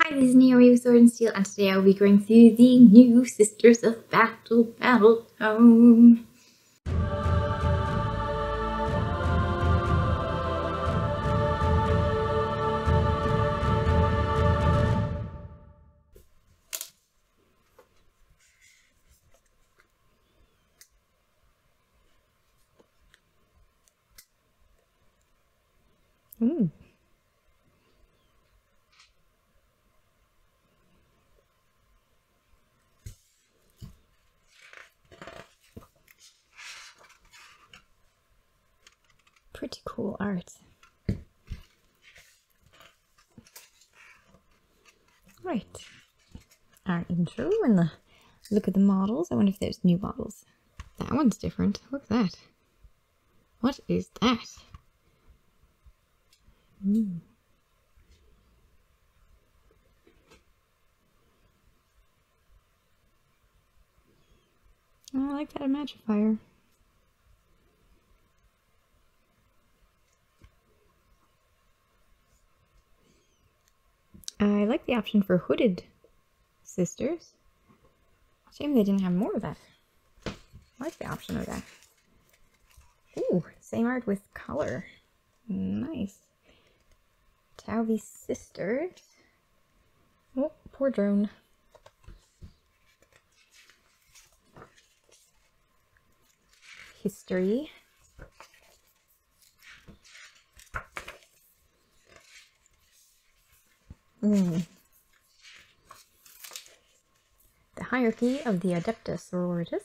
Hi, this is Naomi with Sword and Steel, and today I'll be going through the new Sisters of Battle Tome. Pretty cool art. Right. Our intro and the look at the models. I wonder if there's new models. That one's different. Look at that. What is that? I like that Magifier. I like the option for hooded sisters. Shame they didn't have more of that. I like the option of that. Ooh, same art with color. Nice. Taovi sisters. Oh, poor drone. History. The hierarchy of the Adepta Sororitas.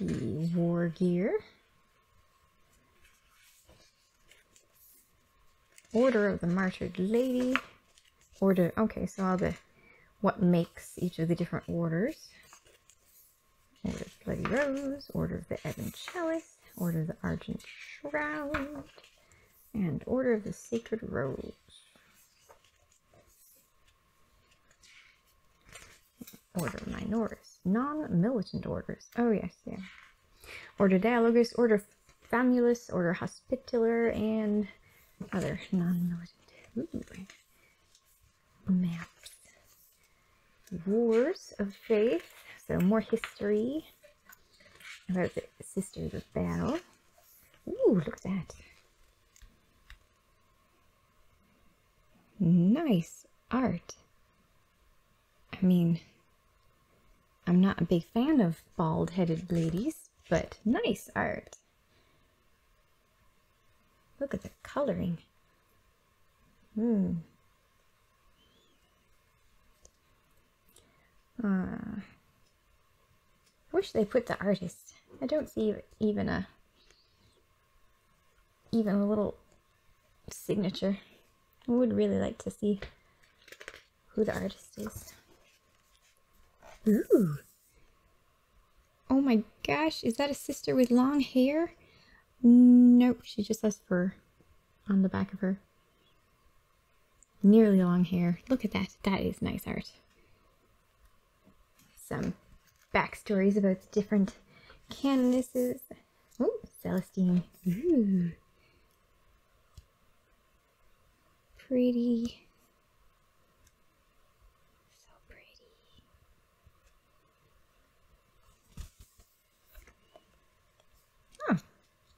The war gear. Order of the Martyred Lady. Order, okay, so all the, what makes each of the different orders. Order of the Bloody Rose, Order of the Ebon Chalice, Order of the Argent Shroud, and Order of the Sacred Rose. Order Minoris, non-militant orders. Oh yes, yeah. Order Dialogus, Order Famulus, Order Hospitaller, and other non-militant. Maps. Wars of Faith, so more history about the Sisters of Battle. Ooh, look at that. Nice art. I mean, I'm not a big fan of bald-headed ladies, but nice art. Look at the coloring. I wish they put the artist. I don't see even a little signature. I would really like to see who the artist is. Ooh. Oh my gosh, is that a sister with long hair? Nope, she just has fur on the back of her. Nearly long hair. Look at that. That is nice art. Some backstories about the different canonesses. Oh, Celestine. Ooh. Pretty.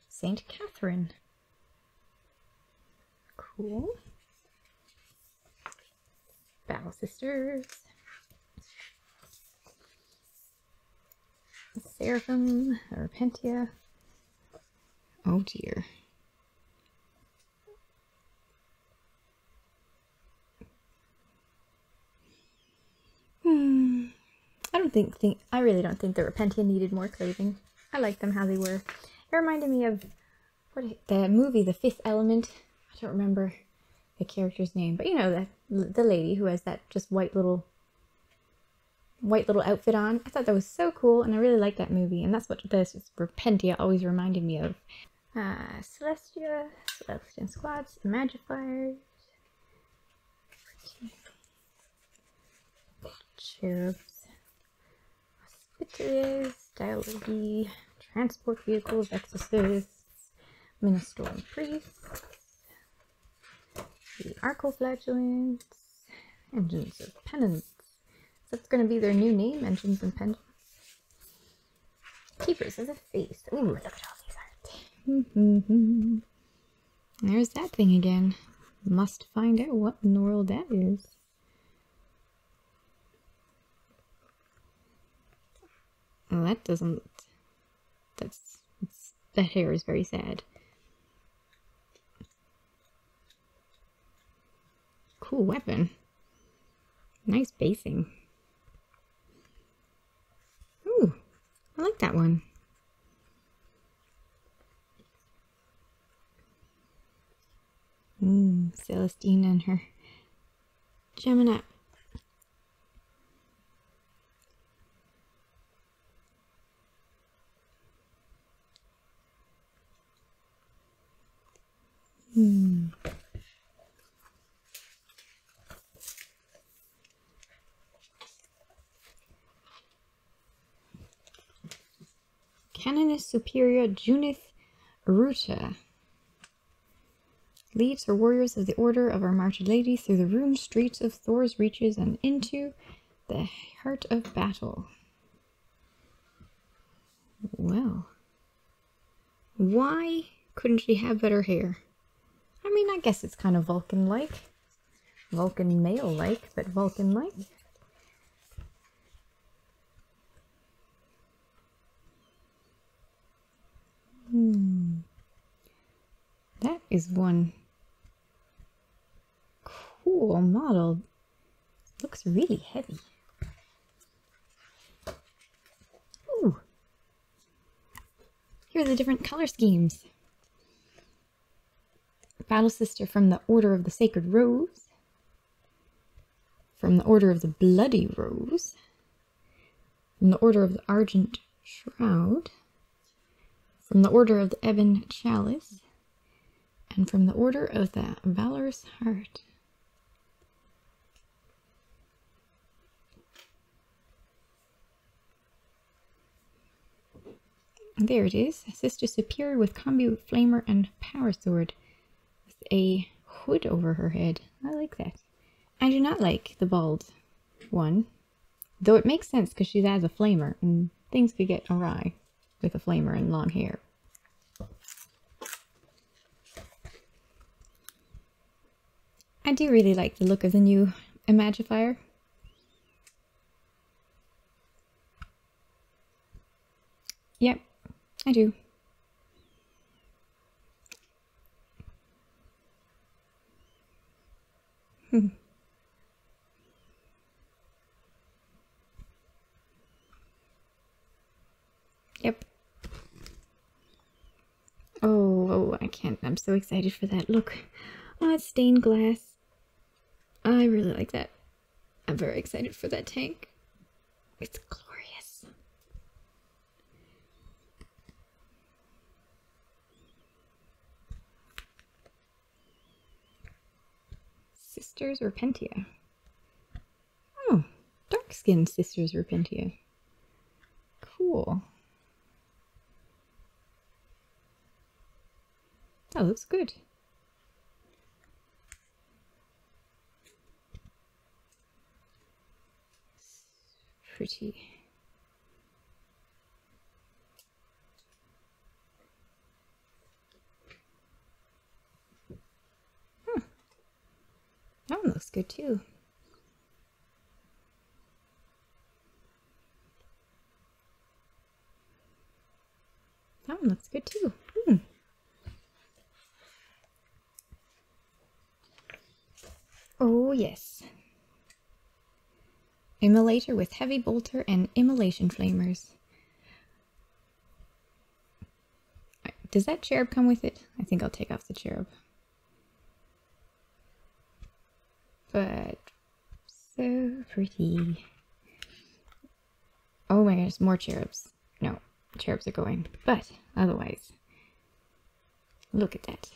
Saint Catherine. Cool. Battle Sisters. Seraphim. Repentia. Oh dear. I really don't think the Repentia needed more clothing. I like them how they were. It reminded me of the movie The Fifth Element. I don't remember the character's name, but you know, the lady who has that just white little outfit on. I thought that was so cool, and I really liked that movie, and that's what this Repentia always reminded me of. Celestia, Celestian Squads, Magifiers, Cherubs, Hospitallers, Dialogy, Transport Vehicles, Exorcists, Ministorum Priests, The Arco Flagellant, Engines of Penance. That's going to be their new name, Engines and Penance. Keepers as a face. Ooh, look at all these art. There's that thing again. Must find out what in the world that is. Well, that doesn't... that hair is very sad. Cool weapon. Nice basing. Ooh, I like that one. Celestine and her Gemini. Canoness Superior Junith Ruta leads her warriors of the Order of Our Martyr Lady through the ruined streets of Thor's Reaches and into the heart of battle. Well, why couldn't she have better hair? I mean, I guess it's kind of Vulcan-like. Vulcan male-like, but Vulcan-like. That is one cool model. Looks really heavy. Ooh. Here are the different color schemes. Battle Sister from the Order of the Sacred Rose. From the Order of the Bloody Rose. From the Order of the Argent Shroud. From the Order of the Ebon Chalice. And from the Order of the Valorous Heart. There it is. Sister Superior with Combi Flamer and Power Sword. With a hood over her head. I like that. I do not like the bald one. Though it makes sense because she has a flamer and things could get awry with a flamer and long hair. I do really like the look of the new Imagifier. Yep, I do. Yep. Oh, I can't. I'm so excited for that. Look. Oh, it's stained glass. I really like that. I'm very excited for that tank. It's glorious. Sisters Repentia. Oh, dark-skinned Sisters Repentia. Cool. That looks good. Pretty. That one looks good too. That one looks good too. Oh yes. Immolator with Heavy Bolter and Immolation Flamers. Does that Cherub come with it? I think I'll take off the Cherub. But so pretty. Oh my gosh, more Cherubs. No, Cherubs are going. But otherwise, look at that.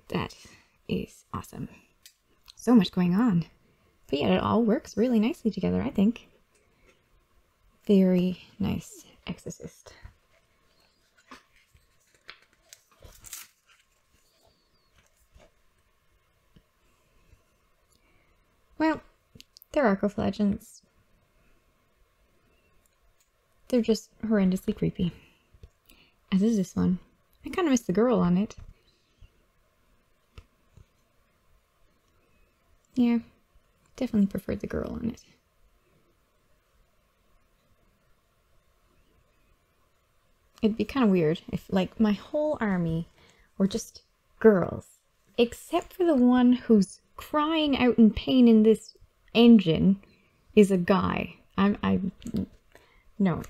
That is awesome. So much going on. But yeah, it all works really nicely together, I think. Very nice Exorcist. They're Arco Flails. They're just horrendously creepy. As is this one. I kind of miss the girl on it. Yeah, definitely preferred the girl on it. It'd be kind of weird if, like, my whole army were just girls. Except for the one who's crying out in pain in this engine is a guy. No.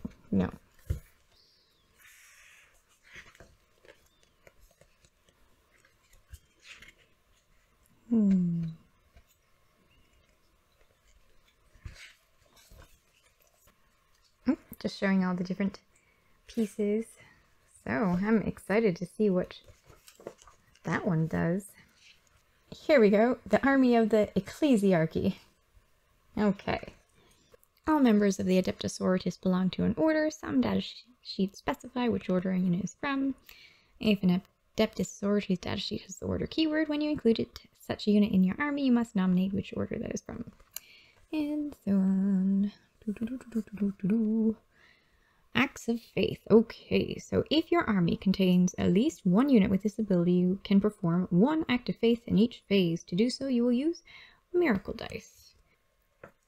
Just showing all the different pieces. So I'm excited to see what that one does. Here we go, the army of the Ecclesiarchy. Okay. All members of the Adepta Sororitas belong to an order. Some data sheets specify which order a unit is from. If an Adepta Sororitas data sheet has the order keyword, when you include such a unit in your army, you must nominate which order that is from. And so on. Acts of Faith. Okay, so if your army contains at least one unit with this ability, you can perform one act of faith in each phase. To do so, you will use miracle dice.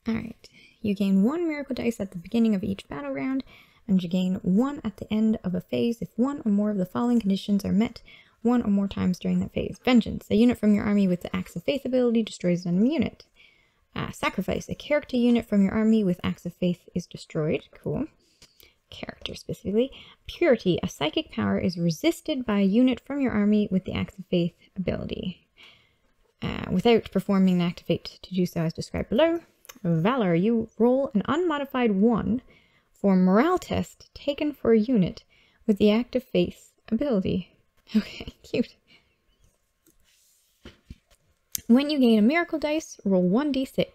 Alright, you gain 1 miracle dice at the beginning of each battle round, and you gain 1 at the end of a phase if one or more of the following conditions are met 1 or more times during that phase. Vengeance. A unit from your army with the Acts of Faith ability destroys an enemy unit. Sacrifice. A character unit from your army with Acts of Faith is destroyed. Cool. Character specifically. Purity. A psychic power is resisted by a unit from your army with the Acts of Faith ability. Without performing an act of faith to do so as described below. Valor. You roll an unmodified 1 for morale test taken for a unit with the Act of Faith ability. Okay, cute. When you gain a miracle dice, roll 1d6.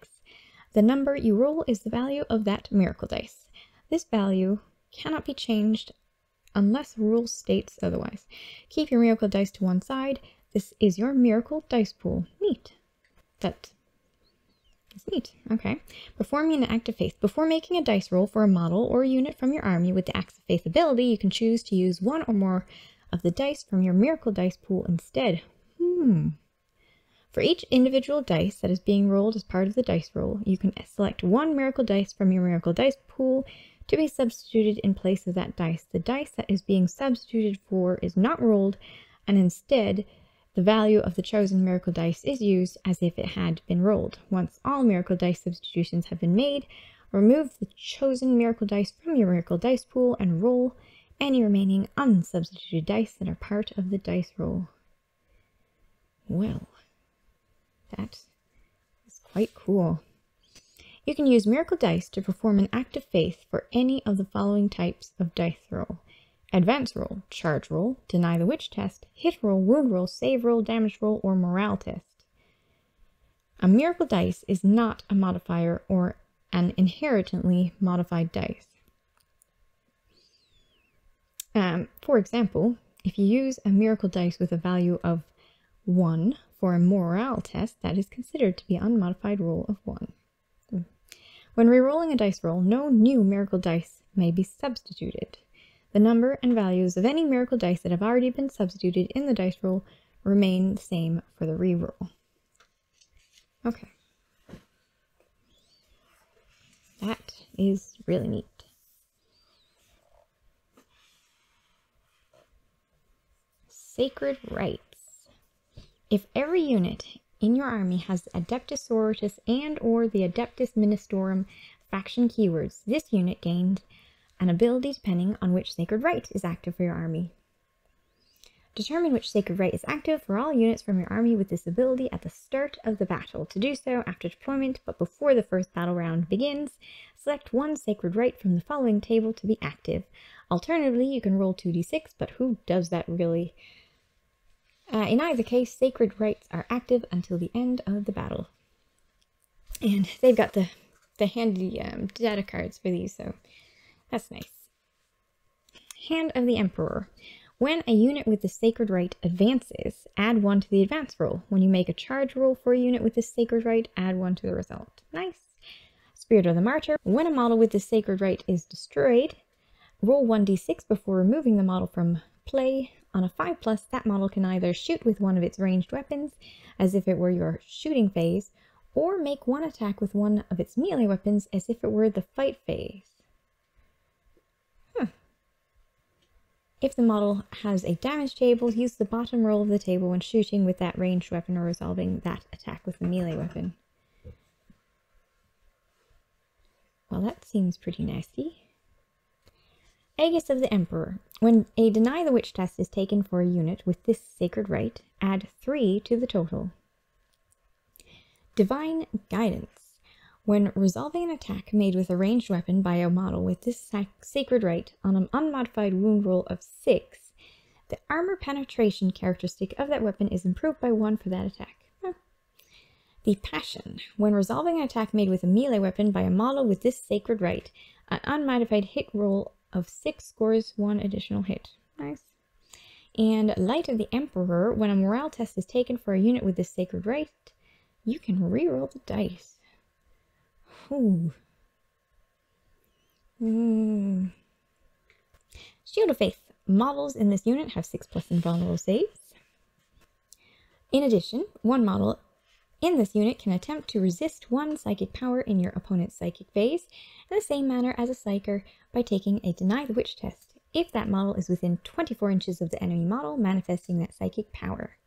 The number you roll is the value of that miracle dice. This value cannot be changed unless rule states otherwise. Keep your miracle dice to one side. This is your miracle dice pool. Neat. That is neat. Okay. Performing an act of faith. Before making a dice roll for a model or a unit from your army with the Acts of Faith ability, you can choose to use 1 or more of the dice from your miracle dice pool instead. For each individual dice that is being rolled as part of the dice roll, you can select 1 miracle dice from your miracle dice pool to be substituted in place of that dice. The dice that is being substituted for is not rolled, and instead, the value of the chosen miracle dice is used as if it had been rolled. Once all miracle dice substitutions have been made, remove the chosen miracle dice from your miracle dice pool and roll any remaining unsubstituted dice that are part of the dice roll. Well, that is quite cool. You can use miracle dice to perform an act of faith for any of the following types of dice roll. Advance roll, charge roll, deny the witch test, hit roll, wound roll, save roll, damage roll, or morale test. A miracle dice is not a modifier or an inherently modified dice. For example, if you use a miracle dice with a value of 1 for a morale test, that is considered to be an unmodified roll of 1. When rerolling a dice roll, no new miracle dice may be substituted. The number and values of any miracle dice that have already been substituted in the dice roll remain the same for the reroll. Okay. That is really neat. Sacred Rites. If every unit in your army has the Adepta Sororitas and or the Adeptus Ministorum faction keywords, this unit gained an ability depending on which Sacred Rite is active for your army. Determine which Sacred Rite is active for all units from your army with this ability at the start of the battle. To do so after deployment, but before the first battle round begins, select 1 Sacred Rite from the following table to be active. Alternatively, you can roll 2d6, but who does that really? In either case, Sacred Rites are active until the end of the battle. And they've got the handy data cards for these, so that's nice. Hand of the Emperor. When a unit with the Sacred Rite advances, add 1 to the advance roll. When you make a charge roll for a unit with the Sacred Rite, add 1 to the result. Nice. Spirit of the Martyr. When a model with the Sacred Rite is destroyed, roll 1d6 before removing the model from play. On a 5+, that model can either shoot with one of its ranged weapons, as if it were your shooting phase, or make one attack with one of its melee weapons, as if it were the fight phase. If the model has a damage table, use the bottom roll of the table when shooting with that ranged weapon or resolving that attack with the melee weapon. Well, that seems pretty nasty. Aegis of the Emperor. When a Deny the Witch test is taken for a unit with this Sacred Rite, add 3 to the total. Divine Guidance. When resolving an attack made with a ranged weapon by a model with this Sacred Rite on an unmodified wound roll of 6, the armor penetration characteristic of that weapon is improved by 1 for that attack. The Passion. When resolving an attack made with a melee weapon by a model with this Sacred Rite, an unmodified hit roll of 6 scores 1 additional hit. Nice. And Light of the Emperor. When a morale test is taken for a unit with this Sacred Rite, you can reroll the dice. Ooh. Shield of Faith. Models in this unit have 6+ invulnerable saves. In addition, one model in this unit can attempt to resist 1 psychic power in your opponent's psychic phase in the same manner as a psyker by taking a Deny the Witch test, if that model is within 24 inches of the enemy model manifesting that psychic power.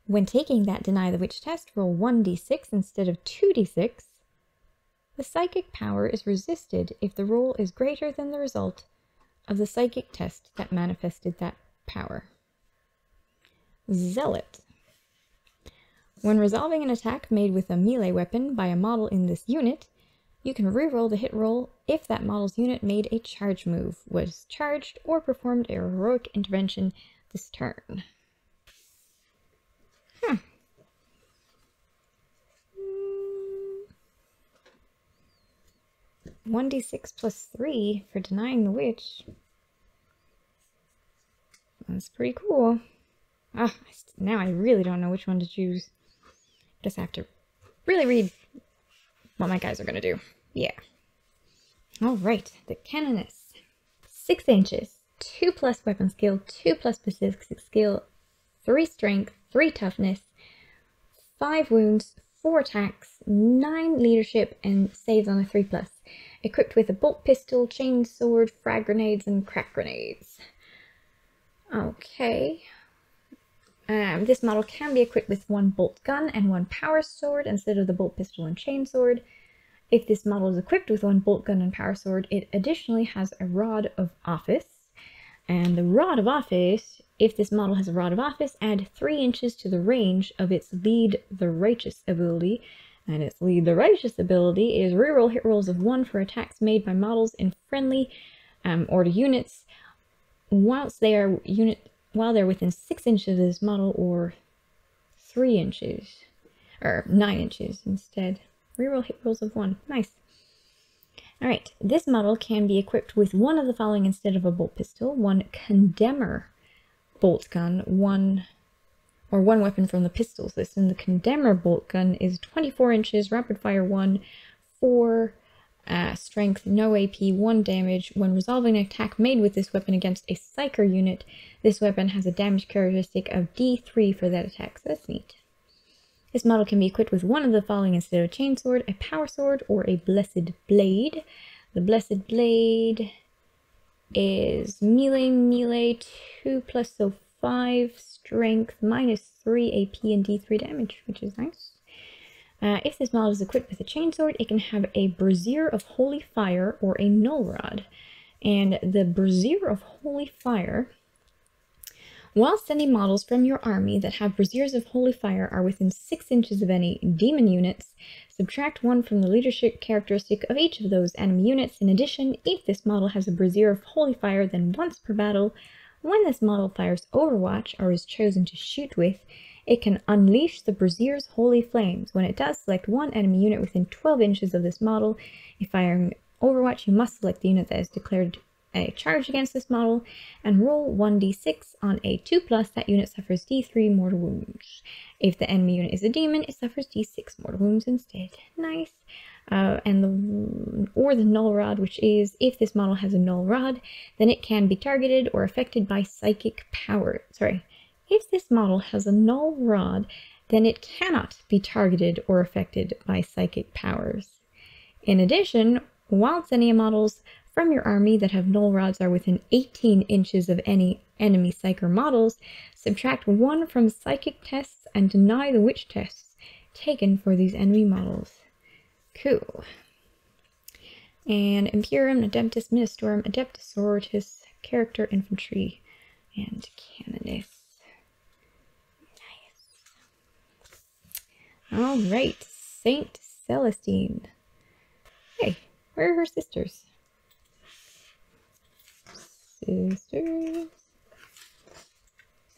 When taking that Deny the Witch test, roll 1d6 instead of 2d6. The psychic power is resisted if the roll is greater than the result of the psychic test that manifested that power. Zealot. When resolving an attack made with a melee weapon by a model in this unit, you can reroll the hit roll if that model's unit made a charge move, was charged, or performed a heroic intervention this turn. 1d6 plus 3 for denying the witch. That's pretty cool. Now I really don't know which one to choose. Just have to really read what my guys are going to do. Yeah. Alright, the Canoness. 6 inches, 2+ weapon skill, 2+ specific skill, 3 strength, 3 toughness, 5 wounds, 4 attacks, 9 leadership, and saves on a 3+. Equipped with a bolt pistol, chain sword, frag grenades, and crack grenades. Okay. This model can be equipped with 1 bolt gun and 1 power sword instead of the bolt pistol and chain sword. If this model is equipped with 1 bolt gun and power sword, it additionally has a Rod of Office. And the Rod of Office, if this model has a Rod of Office, add 3 inches to the range of its Lead the Righteous ability. And its Lead the Righteous ability is reroll hit rolls of 1 for attacks made by models in friendly or to units while they're within 6 inches of this model, or 3 inches, or 9 inches instead. Reroll hit rolls of 1. Nice. Alright, this model can be equipped with 1 of the following instead of a bolt pistol: 1 Condemner bolt gun, 1 weapon from the pistols list. And the Condemner bolt gun is 24 inches, rapid fire 1, 4 strength, no AP, 1 damage. When resolving an attack made with this weapon against a Psyker unit, this weapon has a damage characteristic of D3 for that attack, so that's neat. This model can be equipped with 1 of the following instead of a chainsword: a power sword or a blessed blade. The blessed blade is melee 2+, so 5 strength, -3 AP and D3 damage, which is nice. If this model is equipped with a chainsword, it can have a Brazier of Holy Fire or a Null Rod. And the Brazier of Holy Fire, while sending models from your army that have Braziers of Holy Fire are within 6 inches of any demon units, subtract 1 from the leadership characteristic of each of those enemy units. In addition, if this model has a Brazier of Holy Fire, then once per battle, when this model fires Overwatch or is chosen to shoot with, it can unleash the Brazier's Holy Flames. When it does, select 1 enemy unit within 12 inches of this model. If firing Overwatch, you must select the unit that has declared a charge against this model, and roll 1d6. On a 2+, that unit suffers D3 mortal wounds. If the enemy unit is a demon, it suffers D6 mortal wounds instead. Nice. or the Null Rod, which is if this model has a Null Rod, then it can be targeted or affected by psychic power. Sorry, if this model has a Null Rod, then it cannot be targeted or affected by psychic powers. In addition, Wild Xenia models from your army that have Null Rods are within 18 inches of any enemy Psyker models, subtract 1 from psychic tests and deny the witch tests taken for these enemy models. Cool. And Imperium, Adeptus Ministorum, Adepta Sororitas, Character Infantry, and Canoness. Nice. Alright, Saint Celestine. Hey, where are her sisters? Sisters.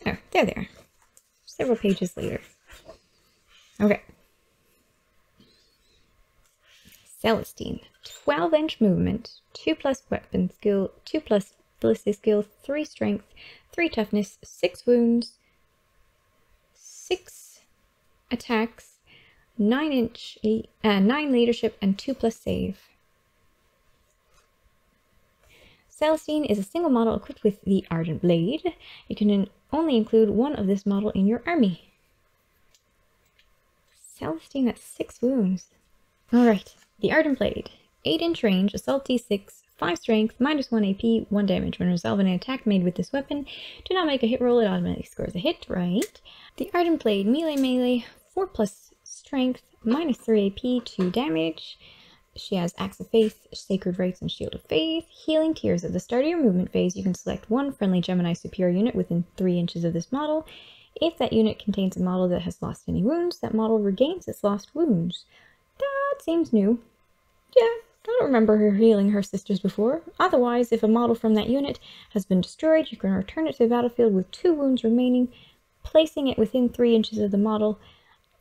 Oh, there they are. Several pages later. Okay. Celestine. 12-inch movement, 2+ weapon skill, 2+ Bliss skill, 3 strength, 3 toughness, 6 wounds, 6 attacks, 9 leadership, and 2+ save. Celestine is a single model equipped with the Ardent Blade. You can only include one of this model in your army. Celestine at 6 wounds. Alright, the Ardent Blade. 8-inch range, assault D6, 5 strength, -1 AP, 1 damage. When resolving an attack made with this weapon, do not make a hit roll, it automatically scores a hit, right? The Ardent Blade, melee, 4+ strength, -3 AP, 2 damage. She has Axe of Faith, Sacred Rites, and Shield of Faith. Healing Tears. At the start of your movement phase, you can select one friendly Gemini superior unit within 3 inches of this model. If that unit contains a model that has lost any wounds, that model regains its lost wounds. That seems new. Yeah, I don't remember her healing her sisters before. Otherwise, if a model from that unit has been destroyed, you can return it to the battlefield with 2 wounds remaining, placing it within 3 inches of the model.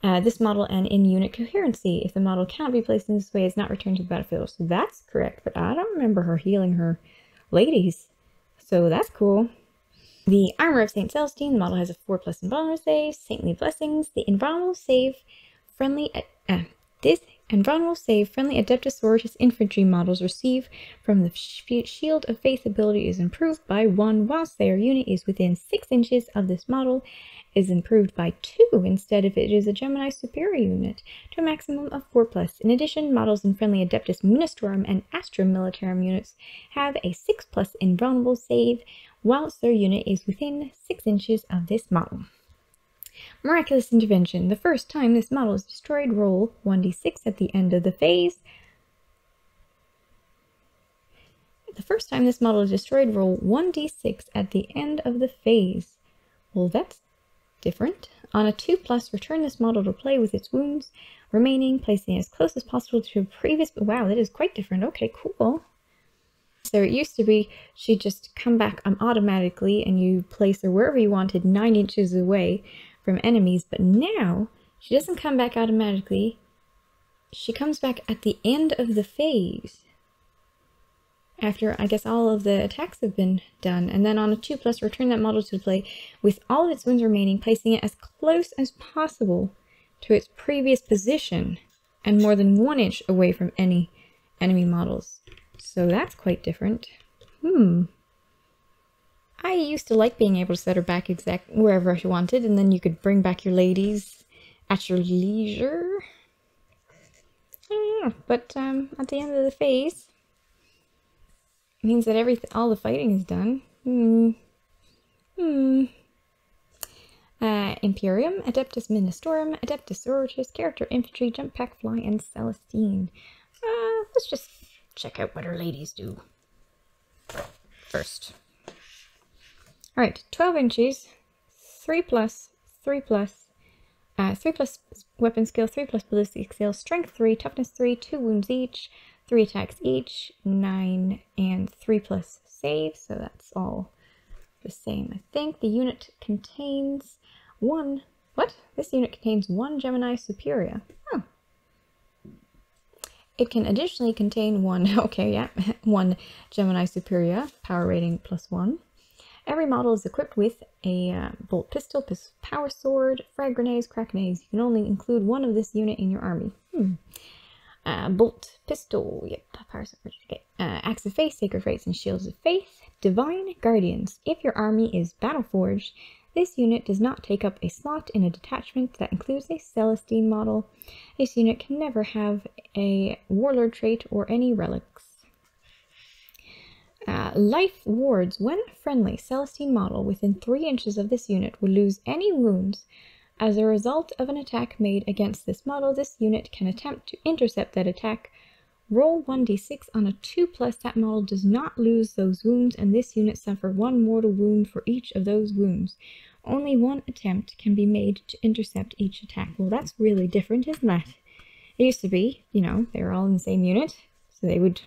This model and in unit coherency. If the model cannot be placed in this way, it's not returned to the battlefield. So that's correct, but I don't remember her healing her ladies. So that's cool. The Armor of St. Celestine. The model has a 4+ invulnerable save, Saintly Blessings. The invulnerable save friendly Adepta Sororitas infantry models receive from the Shield of Faith ability is improved by 1, whilst their unit is within 6 inches of this model. Is improved by 2 instead if it is a Gemini superior unit, to a maximum of 4+. In addition, models in friendly Adeptus Ministorum and Astra Militarum units have a 6+ invulnerable save, whilst their unit is within 6 inches of this model. Miraculous Intervention. The first time this model is destroyed, roll 1d6 at the end of the phase. The first time this model is destroyed, roll 1d6 at the end of the phase. Well, that's different. On a 2+, return this model to play with its wounds remaining, placing it as close as possible to a previous... Wow, that is quite different. Okay, cool. So it used to be she'd just come back automatically and you place her wherever you wanted, 9 inches away from enemies, but now she doesn't come back automatically. She comes back at the end of the phase. After, I guess, all of the attacks have been done. And then on a 2+, return that model to play with all of its wounds remaining, placing it as close as possible to its previous position and more than 1 inch away from any enemy models. So that's quite different. I used to like being able to set her back exact wherever she wanted, and then you could bring back your ladies at your leisure. I don't know, but at the end of the phase, it means that all the fighting is done. Imperium, Adeptus Ministorum, Adepta Sororitas, Character Infantry, Jump Pack Fly, and Celestine. Let's just check out what our ladies do first. Alright, 12 inches, 3+, 3+, 3+ weapon skill, 3+ ballistic skill, strength 3, toughness 3, 2 wounds each, 3 attacks each, 9, and 3+ save, so that's all the same. I think the unit contains 1... What? This unit contains 1 Gemini superior. Oh. It can additionally contain 1... Okay, yeah. 1 Gemini superior, power rating +1. Every model is equipped with a bolt pistol, power sword, frag grenades, crack grenades. You can only include 1 of this unit in your army. Bolt, Pistol, yep, Power Certificate. Axe of Faith, Sacred Rites and Shields of Faith. Divine Guardians. If your army is Battleforged, this unit does not take up a slot in a detachment that includes a Celestine model. This unit can never have a Warlord trait or any relics. Life Wards. When friendly Celestine model within 3 inches of this unit will lose any wounds as a result of an attack made against this model, this unit can attempt to intercept that attack. Roll 1d6 on a 2+. That model does not lose those wounds, and this unit suffer 1 mortal wound for each of those wounds. Only 1 attempt can be made to intercept each attack. Well, that's really different, isn't that? It used to be, you know, they were all in the same unit, so they would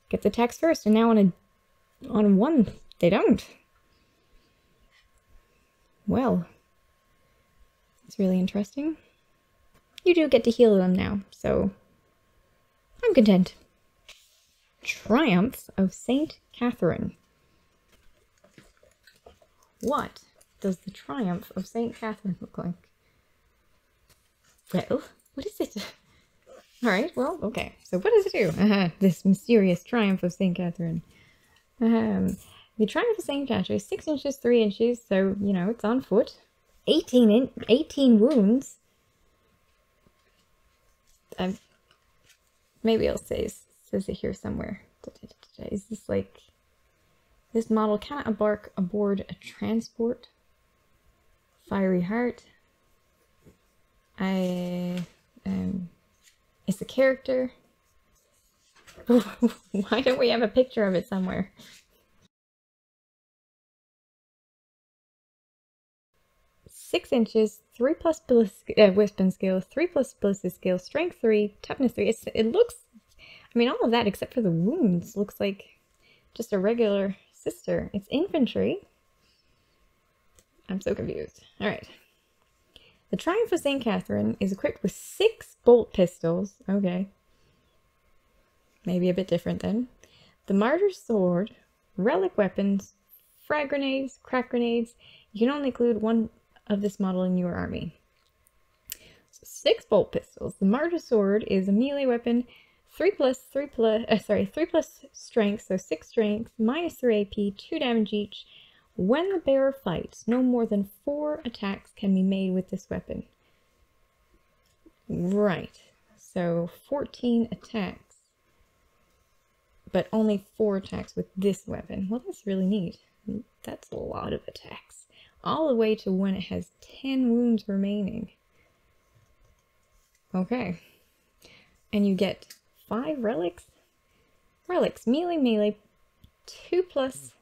get the attacks first, and now on one, they don't. Well, it's really interesting. You do get to heal them now, so I'm content. Triumph of Saint Catherine. What does the Triumph of Saint Catherine look like? Well, what is it? Alright, well, okay. So what does it do? This mysterious Triumph of Saint Catherine. The Triumph of Saint Catherine is 6 inches, 3 inches, so, you know, it's on foot. 18 wounds. Maybe I'll says it here somewhere. Is this like... This model cannot embark aboard a transport. Fiery Heart. It's a character. Why don't we have a picture of it somewhere? Six inches, 3+ Bliss, Wisdom skill, 3+ Bliss skill, Strength 3, Toughness 3. It looks, I mean, all of that except for the wounds looks like just a regular sister. It's infantry. I'm so confused. Alright. The Triumph of St. Catherine is equipped with 6 bolt pistols. Okay. Maybe a bit different then. The Martyr's Sword, relic weapons, frag grenades, crack grenades. You can only include 1 of this model in your army. So 6 bolt pistols. The Martyr's Sword is a melee weapon, 3+ strength, so 6 strength, -3 AP, 2 damage each. When the bearer fights, no more than 4 attacks can be made with this weapon. Right. So 14 attacks. But only 4 attacks with this weapon. Well, that's really neat. That's a lot of attacks. All the way to when it has 10 wounds remaining. Okay. And you get 5 relics. Relics, melee, 2+,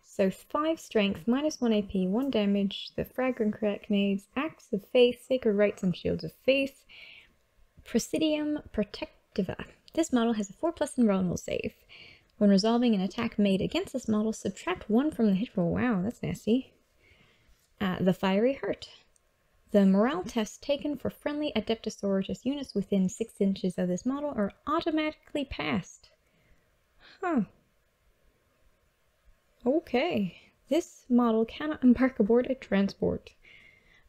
so 5 strength, -1 AP, 1 damage, the fragrant grenades, Axe of Faith, Sacred Rites and Shields of Faith, Presidium Protectiva. This model has a 4+ invulnerable save. When resolving an attack made against this model, subtract 1 from the hit roll. Wow, that's nasty. The Fiery Heart. The morale tests taken for friendly Adepta Sororitas units within 6 inches of this model are automatically passed. Huh. Okay. This model cannot embark aboard a transport.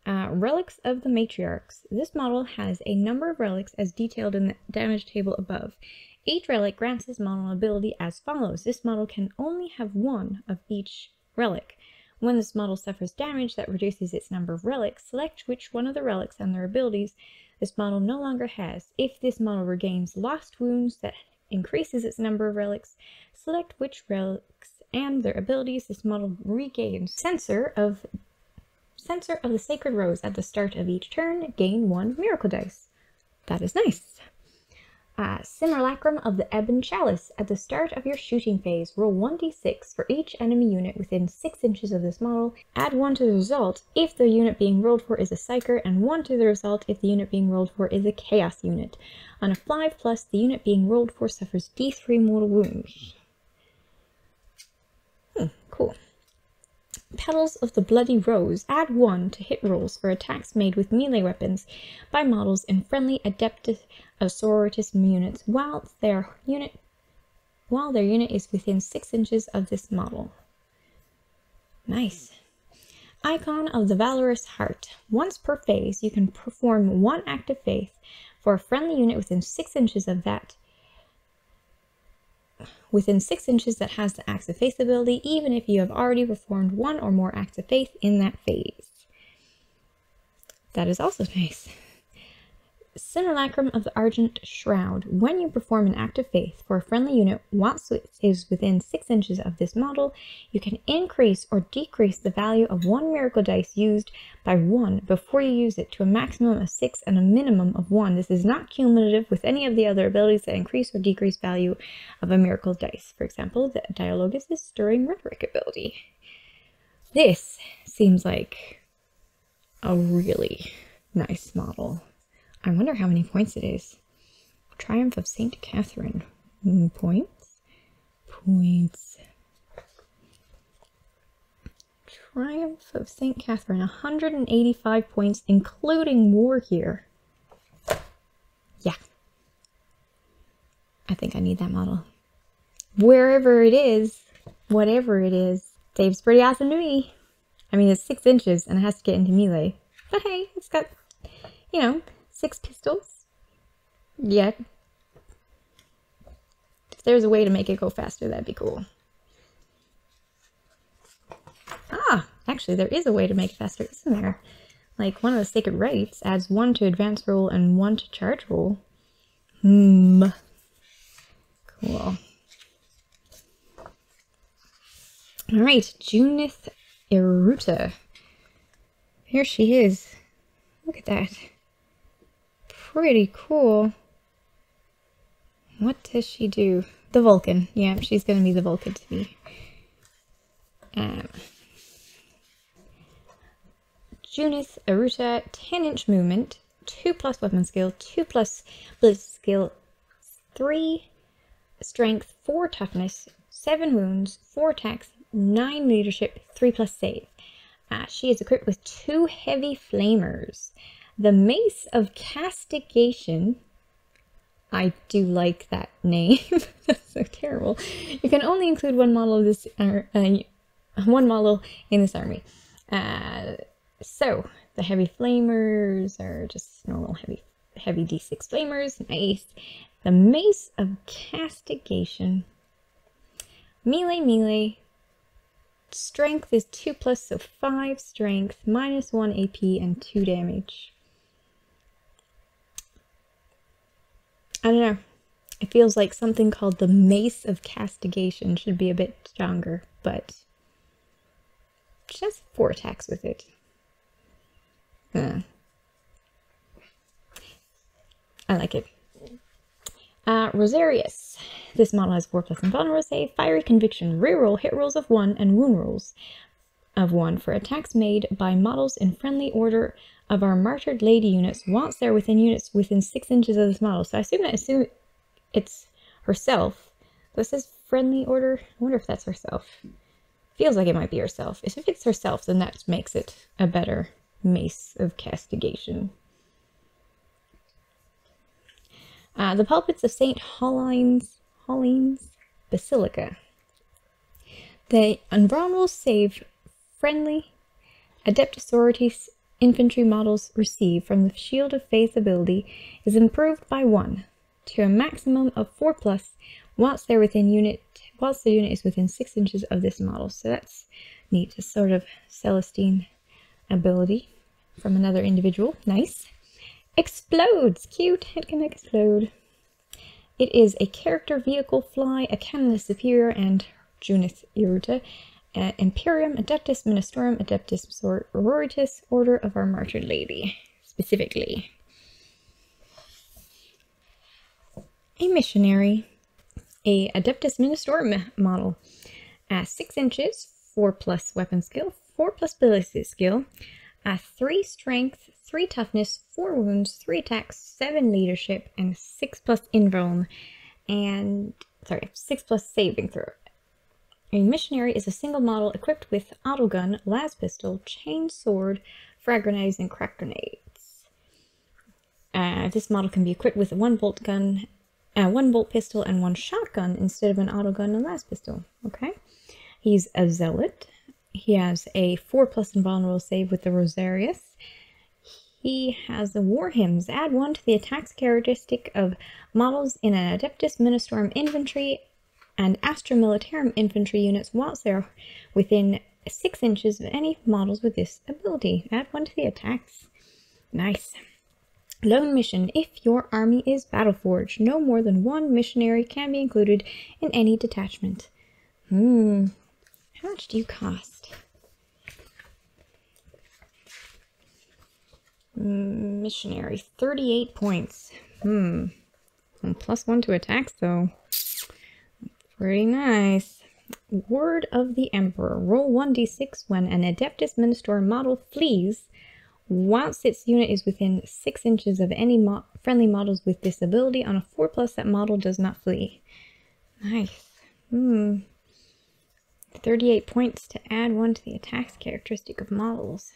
Relics of the Matriarchs. This model has a number of relics as detailed in the damage table above. Each relic grants this model an ability as follows. This model can only have 1 of each relic. When this model suffers damage that reduces its number of relics, select which one of the relics and their abilities this model no longer has. If this model regains lost wounds that increases its number of relics, select which relics and their abilities this model regains. Censor of the Sacred Rose at the start of each turn, gain 1 miracle dice. That is nice. Simulacrum of the Ebon Chalice. At the start of your shooting phase, roll 1d6 for each enemy unit within 6 inches of this model. Add 1 to the result if the unit being rolled for is a Psyker, and 1 to the result if the unit being rolled for is a Chaos unit. On a 5+, the unit being rolled for suffers d3 mortal wounds. Cool. Petals of the Bloody Rose. Add 1 to hit rolls for attacks made with melee weapons by models in friendly Adepta Sororitas units while their unit is within 6 inches of this model. Nice. Icon of the Valorous Heart. Once per phase, you can perform 1 act of faith for a friendly unit within 6 inches of that. Within 6 inches that has the Acts of Faith ability, even if you have already performed 1 or more Acts of Faith in that phase. That is also nice. Simulacrum of the Argent Shroud. When you perform an act of faith for a friendly unit whilst it is within 6 inches of this model, you can increase or decrease the value of 1 miracle dice used by 1 before you use it to a maximum of 6 and a minimum of 1. This is not cumulative with any of the other abilities that increase or decrease value of a miracle dice. For example, the Dialogus' Stirring Rhetoric ability. This seems like a really nice model. I wonder how many points it is. Triumph of St. Catherine. Points. Triumph of St. Catherine. 185 points, including war here. Yeah. I think I need that model. Wherever it is, whatever it is, Dave's pretty awesome to me. I mean, it's 6 inches and it has to get into melee. But hey, it's got, you know, 6 pistols. Yeah. If there's a way to make it go faster, that'd be cool. Ah, actually, there is a way to make it faster, isn't there? Like, one of the Sacred Rites adds 1 to advance roll and 1 to charge roll. Cool. Alright, Junith Eruta. Here she is. Look at that. Pretty cool. What does she do? The Vulcan. Yeah, she's going to be the Vulcan to me. Junith Eruta, 10-inch movement, 2+ weapon skill, 2+ Bliss skill, 3 strength, 4 toughness, 7 wounds, 4 attacks, 9 leadership, 3+ save. She is equipped with 2 heavy flamers. The Mace of Castigation. I do like that name. That's so terrible. You can only include one model of this, one model in this army. So the heavy flamers are just normal heavy D6 flamers. Nice. The Mace of Castigation. Melee. Strength is 2+, so 5 strength, -1 AP, and 2 damage. I don't know. It feels like something called the Mace of Castigation should be a bit stronger, but she has 4 attacks with it. I like it. Rosarius. This model has 4+ invulnerable save, fiery conviction, reroll, hit rolls of 1, and wound rolls of 1 for attacks made by models in friendly order of our Martyred Lady units once they're within units within 6 inches of this model. So I assume it's herself. This is friendly order. I wonder if that's herself. Feels like it might be herself. If it's herself, then that makes it a better Mace of Castigation. The Pulpits of St. Pauline's Basilica. The invulnerable save friendly Adepta Sororitas infantry models receive from the Shield of Faith ability is improved by 1 to a maximum of 4+ whilst the unit is within 6 inches of this model. So that's neat. A sort of Celestine ability from another individual. Nice. Explodes! Cute! It can explode. It is a character vehicle fly, a cannon superior, and Junith Eruta, Imperium, Adeptus Ministorum, Adeptus Sororitas, Order of our Martyred Lady, specifically. A missionary, a Adeptus Ministorum model, 6 inches, 4+ weapon skill, 4+ Bliss skill, 3 strength, 3 toughness, 4 wounds, 3 attacks, 7 leadership, and 6+ invuln, and 6+ saving throw. A missionary is a single model equipped with autogun, las pistol, chain sword, frag grenades, and crack grenades. This model can be equipped with a 1-bolt gun, 1-bolt pistol, and 1 shotgun instead of an autogun and las pistol. Okay, he's a zealot. He has a 4+ invulnerable save with the Rosarius. He has the War Hymns. Add 1 to the attacks characteristic of models in an Adeptus Ministorum infantry and Astra Militarum infantry units whilst they're within 6 inches of any models with this ability. Add 1 to the attacks. Nice. Lone mission. If your army is Battleforged, no more than 1 missionary can be included in any detachment. How much do you cost? Missionary, 38 points. And +1 to attacks, though. Pretty nice. Word of the Emperor. Roll 1d6 when an Adeptus Ministorum model flees, whilst its unit is within 6 inches of any friendly models with this ability. On a 4+, that model does not flee. Nice. 38 points to add 1 to the attacks characteristic of models.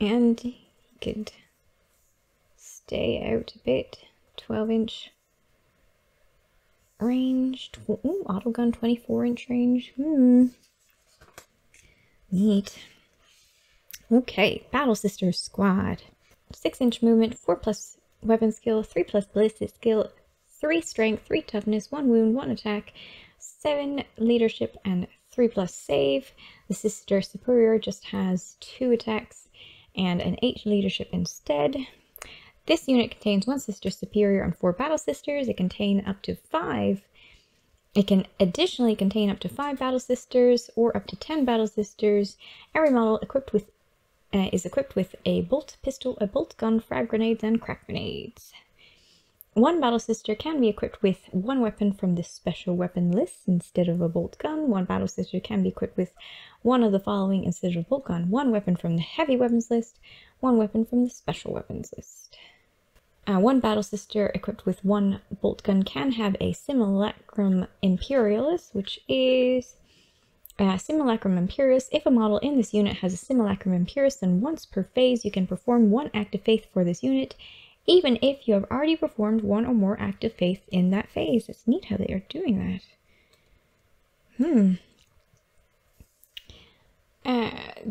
And he could stay out a bit. 12-inch range. Autogun 24-inch range. Neat. Okay, Battle Sisters Squad. 6-inch movement, 4+ weapon skill, 3+ ballistic skill, 3 strength, 3 toughness, 1 wound, 1 attack, 7 leadership, and 3+ save. The Sister Superior just has 2 attacks and an 8 leadership instead. This unit contains 1 Sister Superior and 4 Battle Sisters. It can contain up to 5. It can additionally contain up to 5 Battle Sisters or up to 10 Battle Sisters. Every model equipped with is equipped with a bolt pistol, a bolt gun, frag grenades, and crack grenades. 1 Battle Sister can be equipped with 1 weapon from the special weapon list instead of a bolt gun. 1 Battle Sister can be equipped with 1 of the following instead of a bolt gun. 1 weapon from the heavy weapons list, 1 weapon from the special weapons list. 1 Battle Sister equipped with 1 bolt gun can have a Simulacrum Imperialis, which is Simulacrum Imperius. If a model in this unit has a Simulacrum Imperius, then once per phase you can perform 1 act of faith for this unit, even if you have already performed 1 or more act of faith in that phase. It's neat how they are doing that.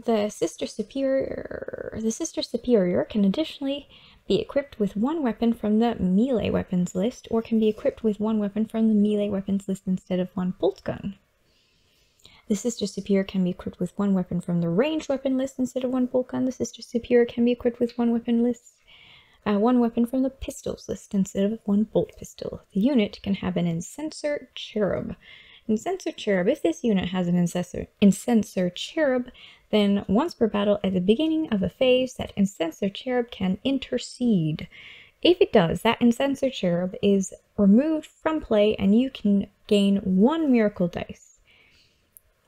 The Sister Superior can additionally be equipped with 1 weapon from the melee weapons list, or can be equipped with 1 weapon from the melee weapons list instead of 1 bolt gun. The Sister Superior can be equipped with 1 weapon from the ranged weapon list instead of 1 bolt gun. The Sister Superior can be equipped with 1 weapon list. 1 weapon from the pistols list instead of 1 bolt pistol. The unit can have an Ancestor Cherub. Ancestor Cherub. If this unit has an Ancestor Cherub, then once per battle at the beginning of a phase, that Ancestor Cherub can intercede. If it does, that Ancestor Cherub is removed from play and you can gain 1 miracle dice.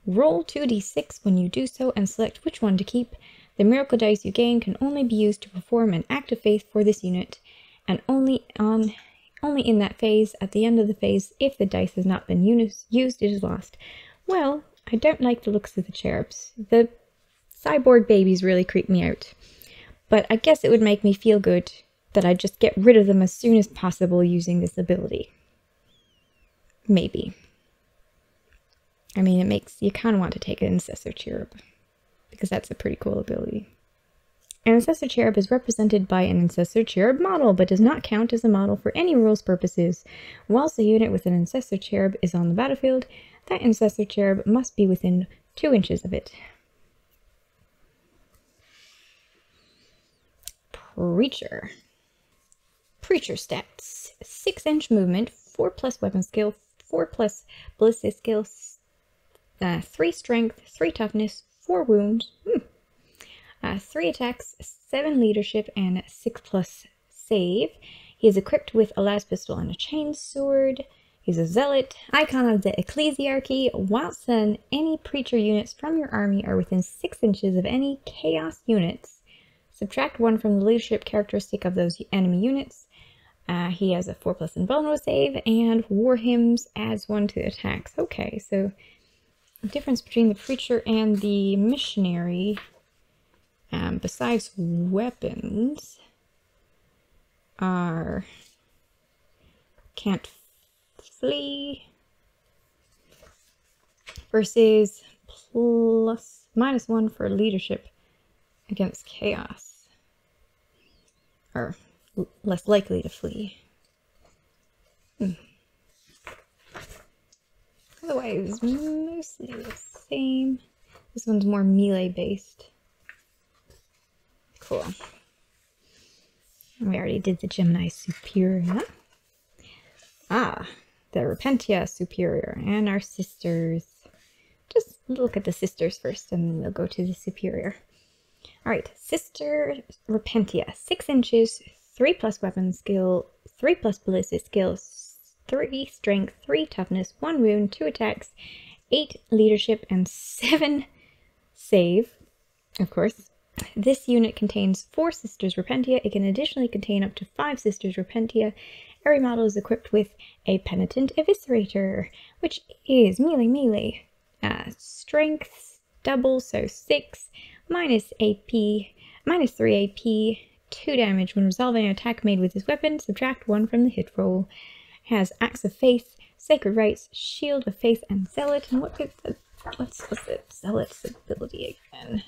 Roll 2d6 when you do so and select which one to keep. The miracle dice you gain can only be used to perform an act of faith for this unit, and only in that phase. At the end of the phase, if the dice has not been used, it is lost. Well, I don't like the looks of the cherubs. The cyborg babies really creep me out. But I guess it would make me feel good that I just get rid of them as soon as possible using this ability. Maybe. I mean, it makes you kind of want to take an Assessor Cherub, because that's a pretty cool ability. An Assessor Cherub is represented by an Assessor Cherub model, but does not count as a model for any rules purposes. Whilst a unit with an Assessor Cherub is on the battlefield, that Assessor Cherub must be within 2 inches of it. Preacher. Preacher stats. 6-inch movement, 4+ weapon skill, 4+ ballistic skill, 3 strength, 3 toughness, 4 wounds, 3 attacks, 7 leadership, and 6+ save. He is equipped with a las pistol and a chain sword. He's a zealot. Icon of the ecclesiarchy. Whilst any preacher units from your army are within 6 inches of any chaos units, subtract 1 from the leadership characteristic of those enemy units. He has a 4+ invulnerable save, and War Hymns adds 1 to attacks. Okay, so the difference between the preacher and the missionary, besides weapons, are can't flee, versus +1 for leadership against chaos. Or less likely to flee. Otherwise, mostly the same. This one's more melee based. Cool. We already did the Gemini Superior. Ah, the Repentia Superior and our sisters. Just look at the sisters first and then we'll go to the Superior. Alright, Sister Repentia. 6 inches, 3+ weapon skill, 3+ ballistic skill, 3 strength, 3 toughness, 1 wound, 2 attacks, 8 leadership, and 7 save, of course. This unit contains 4 Sisters Repentia. It can additionally contain up to 5 Sisters Repentia. Every model is equipped with a Penitent Eviscerator, which is melee. Strength double, so 6, minus AP, minus 3 AP, 2 damage. When resolving an attack made with this weapon, subtract 1 from the hit roll. Has Axe of Faith, Sacred Rites, Shield of Faith, and Zealot. And what's the Zealot's ability again?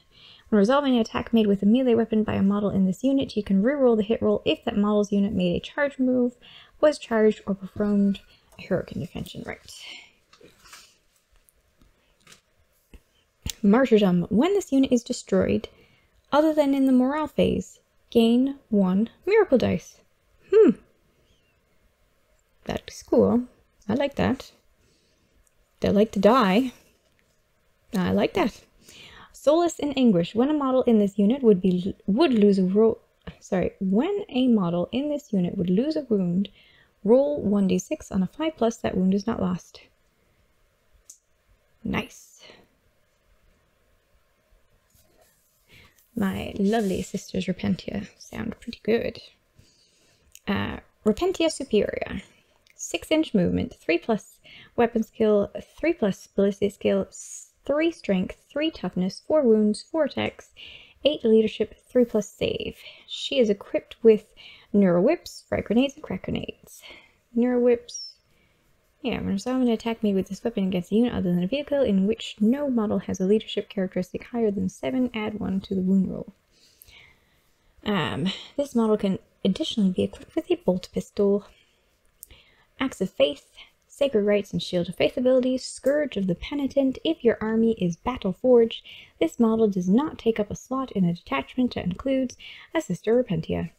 When resolving an attack made with a melee weapon by a model in this unit, you can reroll the hit roll if that model's unit made a charge move, was charged, or performed a heroic intervention. Right. Martyrdom. When this unit is destroyed, other than in the morale phase, gain 1 miracle dice. That's cool. I like that. They like to die. I like that. Solace in Anguish. When a model in this unit would lose a wound, roll 1d6 on a 5+, that wound is not lost. Nice. My lovely Sisters Repentia sound pretty good. Repentia Superior. 6-inch movement, 3+ weapon skill, 3+ ballistic skill, 3 strength, 3 toughness, 4 wounds, 4 attacks, 8 leadership, 3+ save. She is equipped with Neuro Whips, Frag Grenades, and Crack Grenades. Neuro Whips. Yeah, when resolving an attack made with this weapon against a unit other than a vehicle in which no model has a leadership characteristic higher than 7, add 1 to the wound roll. This model can additionally be equipped with a bolt pistol, Axe of Faith, Sacred Rites, and Shield of Faith abilities, Scourge of the Penitent. If your army is battle forged, this model does not take up a slot in a detachment that includes a Sister Repentia.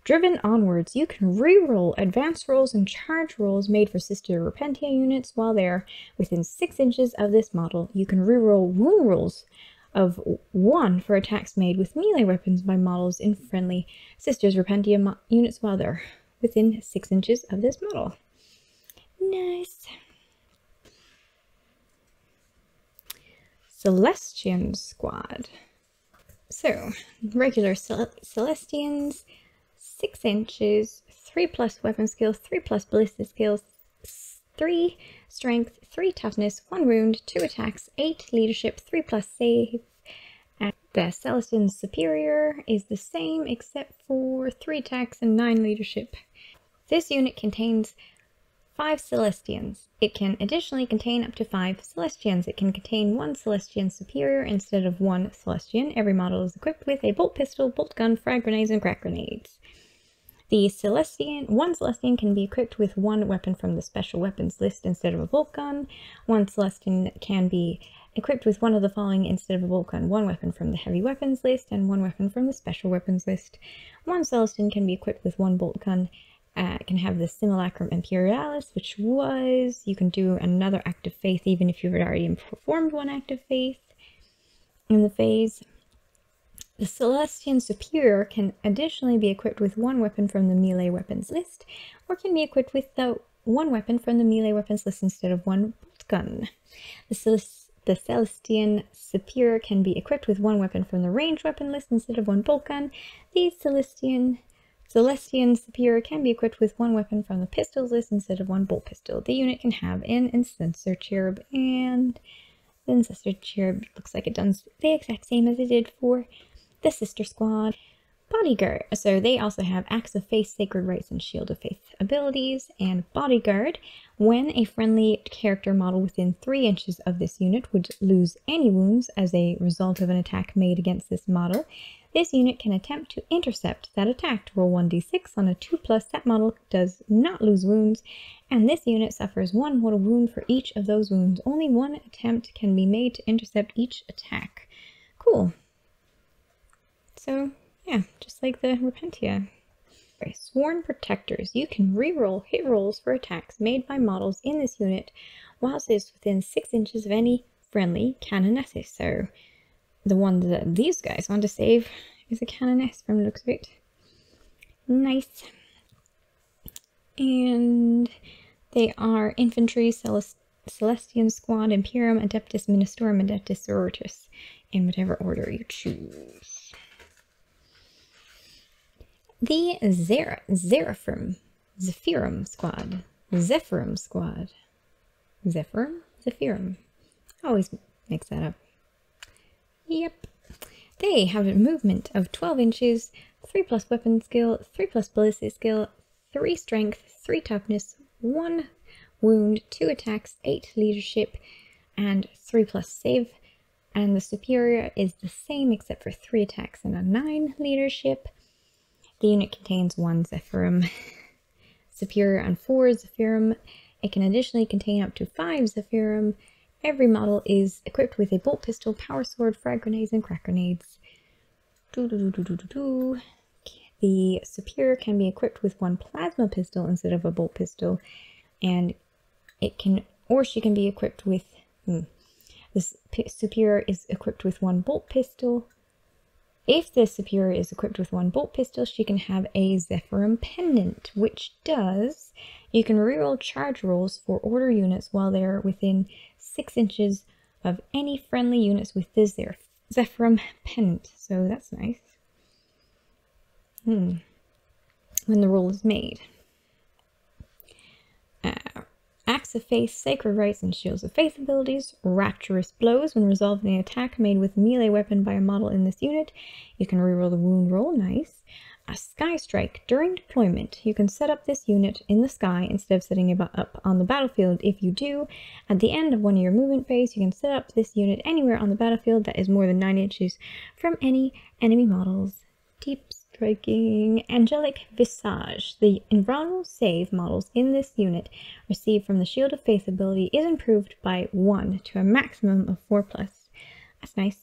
Driven Onwards. You can reroll advanced rolls and charge rolls made for Sister Repentia units while they're within 6 inches of this model. You can reroll wound rolls of 1 for attacks made with melee weapons by models in friendly Sisters Repentia units while they're within 6 inches of this model. Nice. Celestian Squad. So, regular Celestians, 6 inches, 3+ weapon skills, 3+ ballistic skills, 3 strength, 3 toughness, 1 wound, 2 attacks, 8 leadership, 3+ save. And the Celestian Superior is the same except for 3 attacks and 9 leadership. This unit contains 5 Celestians. It can additionally contain up to 5 Celestians. It can contain 1 Celestian Superior instead of 1 Celestian. Every model is equipped with a bolt pistol, bolt gun, frag grenades, and crack grenades. The one Celestian can be equipped with 1 weapon from the special weapons list instead of a bolt gun. 1 Celestian can be equipped with one of the following instead of a bolt gun: 1 weapon from the heavy weapons list and 1 weapon from the special weapons list. 1 Celestian can be equipped with 1 bolt gun. It can have the Simulacrum Imperialis, which was, you can do another Act of Faith even if you've already performed 1 Act of Faith in the phase. The Celestian Superior can additionally be equipped with 1 weapon from the melee weapons list, or can be equipped with the 1 weapon from the melee weapons list instead of 1 bolt gun. The Celestian Superior can be equipped with 1 weapon from the ranged weapon list instead of 1 bolt gun. The Celestian Superior can be equipped with 1 weapon from the pistols list instead of 1 bolt pistol. The unit can have an Ancestor Cherub, and the Ancestor Cherub looks like it does the exact same as it did for the Sister Squad. Bodyguard. So they also have Axe of Faith, Sacred Rites, and Shield of Faith abilities. And Bodyguard. When a friendly character model within 3 inches of this unit would lose any wounds as a result of an attack made against this model, this unit can attempt to intercept that attack. Roll 1d6 on a 2+. That model does not lose wounds, and this unit suffers 1 mortal wound for each of those wounds. Only 1 attempt can be made to intercept each attack. Cool. So, yeah, just like the Repentia. Sworn Protectors. You can reroll hit rolls for attacks made by models in this unit whilst it is within 6 inches of any friendly canonesses. So the one that these guys want to save is a canoness from the looks of it. Nice. And they are Infantry, Celestian Squad, Imperium, Adeptus Ministorum, Adepta Sororitas, in whatever order you choose. The Zephyrum Squad. Zephyrum. Always mix that up. Yep. They have a movement of 12 inches, 3+ weapon skill, 3+ ballistic skill, 3 strength, 3 toughness, 1 wound, 2 attacks, 8 leadership, and 3+ save. And the superior is the same except for 3 attacks and a 9 leadership. The unit contains 1 Zephyrum superior and 4 Zephyrum. It can additionally contain up to 5 Zephyrum. Every model is equipped with a bolt pistol, power sword, frag grenades, and crack grenades. The superior can be equipped with 1 plasma pistol instead of a bolt pistol, and it can, or she can be equipped with. The superior is equipped with 1 bolt pistol. If the superior is equipped with 1 bolt pistol, she can have a Zephyrum pendant, which does, you can reroll charge rolls for order units while they're within 6 inches of any friendly units with this Zephyrum pendant. So that's nice. When the roll is made. Axe of Faith, Sacred Rites, and Shields of Faith abilities. Rapturous Blows. When resolving an attack made with a melee weapon by a model in this unit, you can reroll the wound roll. Nice. A Sky Strike. During deployment, you can set up this unit in the sky instead of setting it up on the battlefield. If you do, at the end of one of your movement phase, you can set up this unit anywhere on the battlefield that is more than 9 inches from any enemy models. Deep Striking. Angelic Visage. The invulnerable save models in this unit received from the Shield of Faith ability is improved by 1 to a maximum of 4+. That's nice.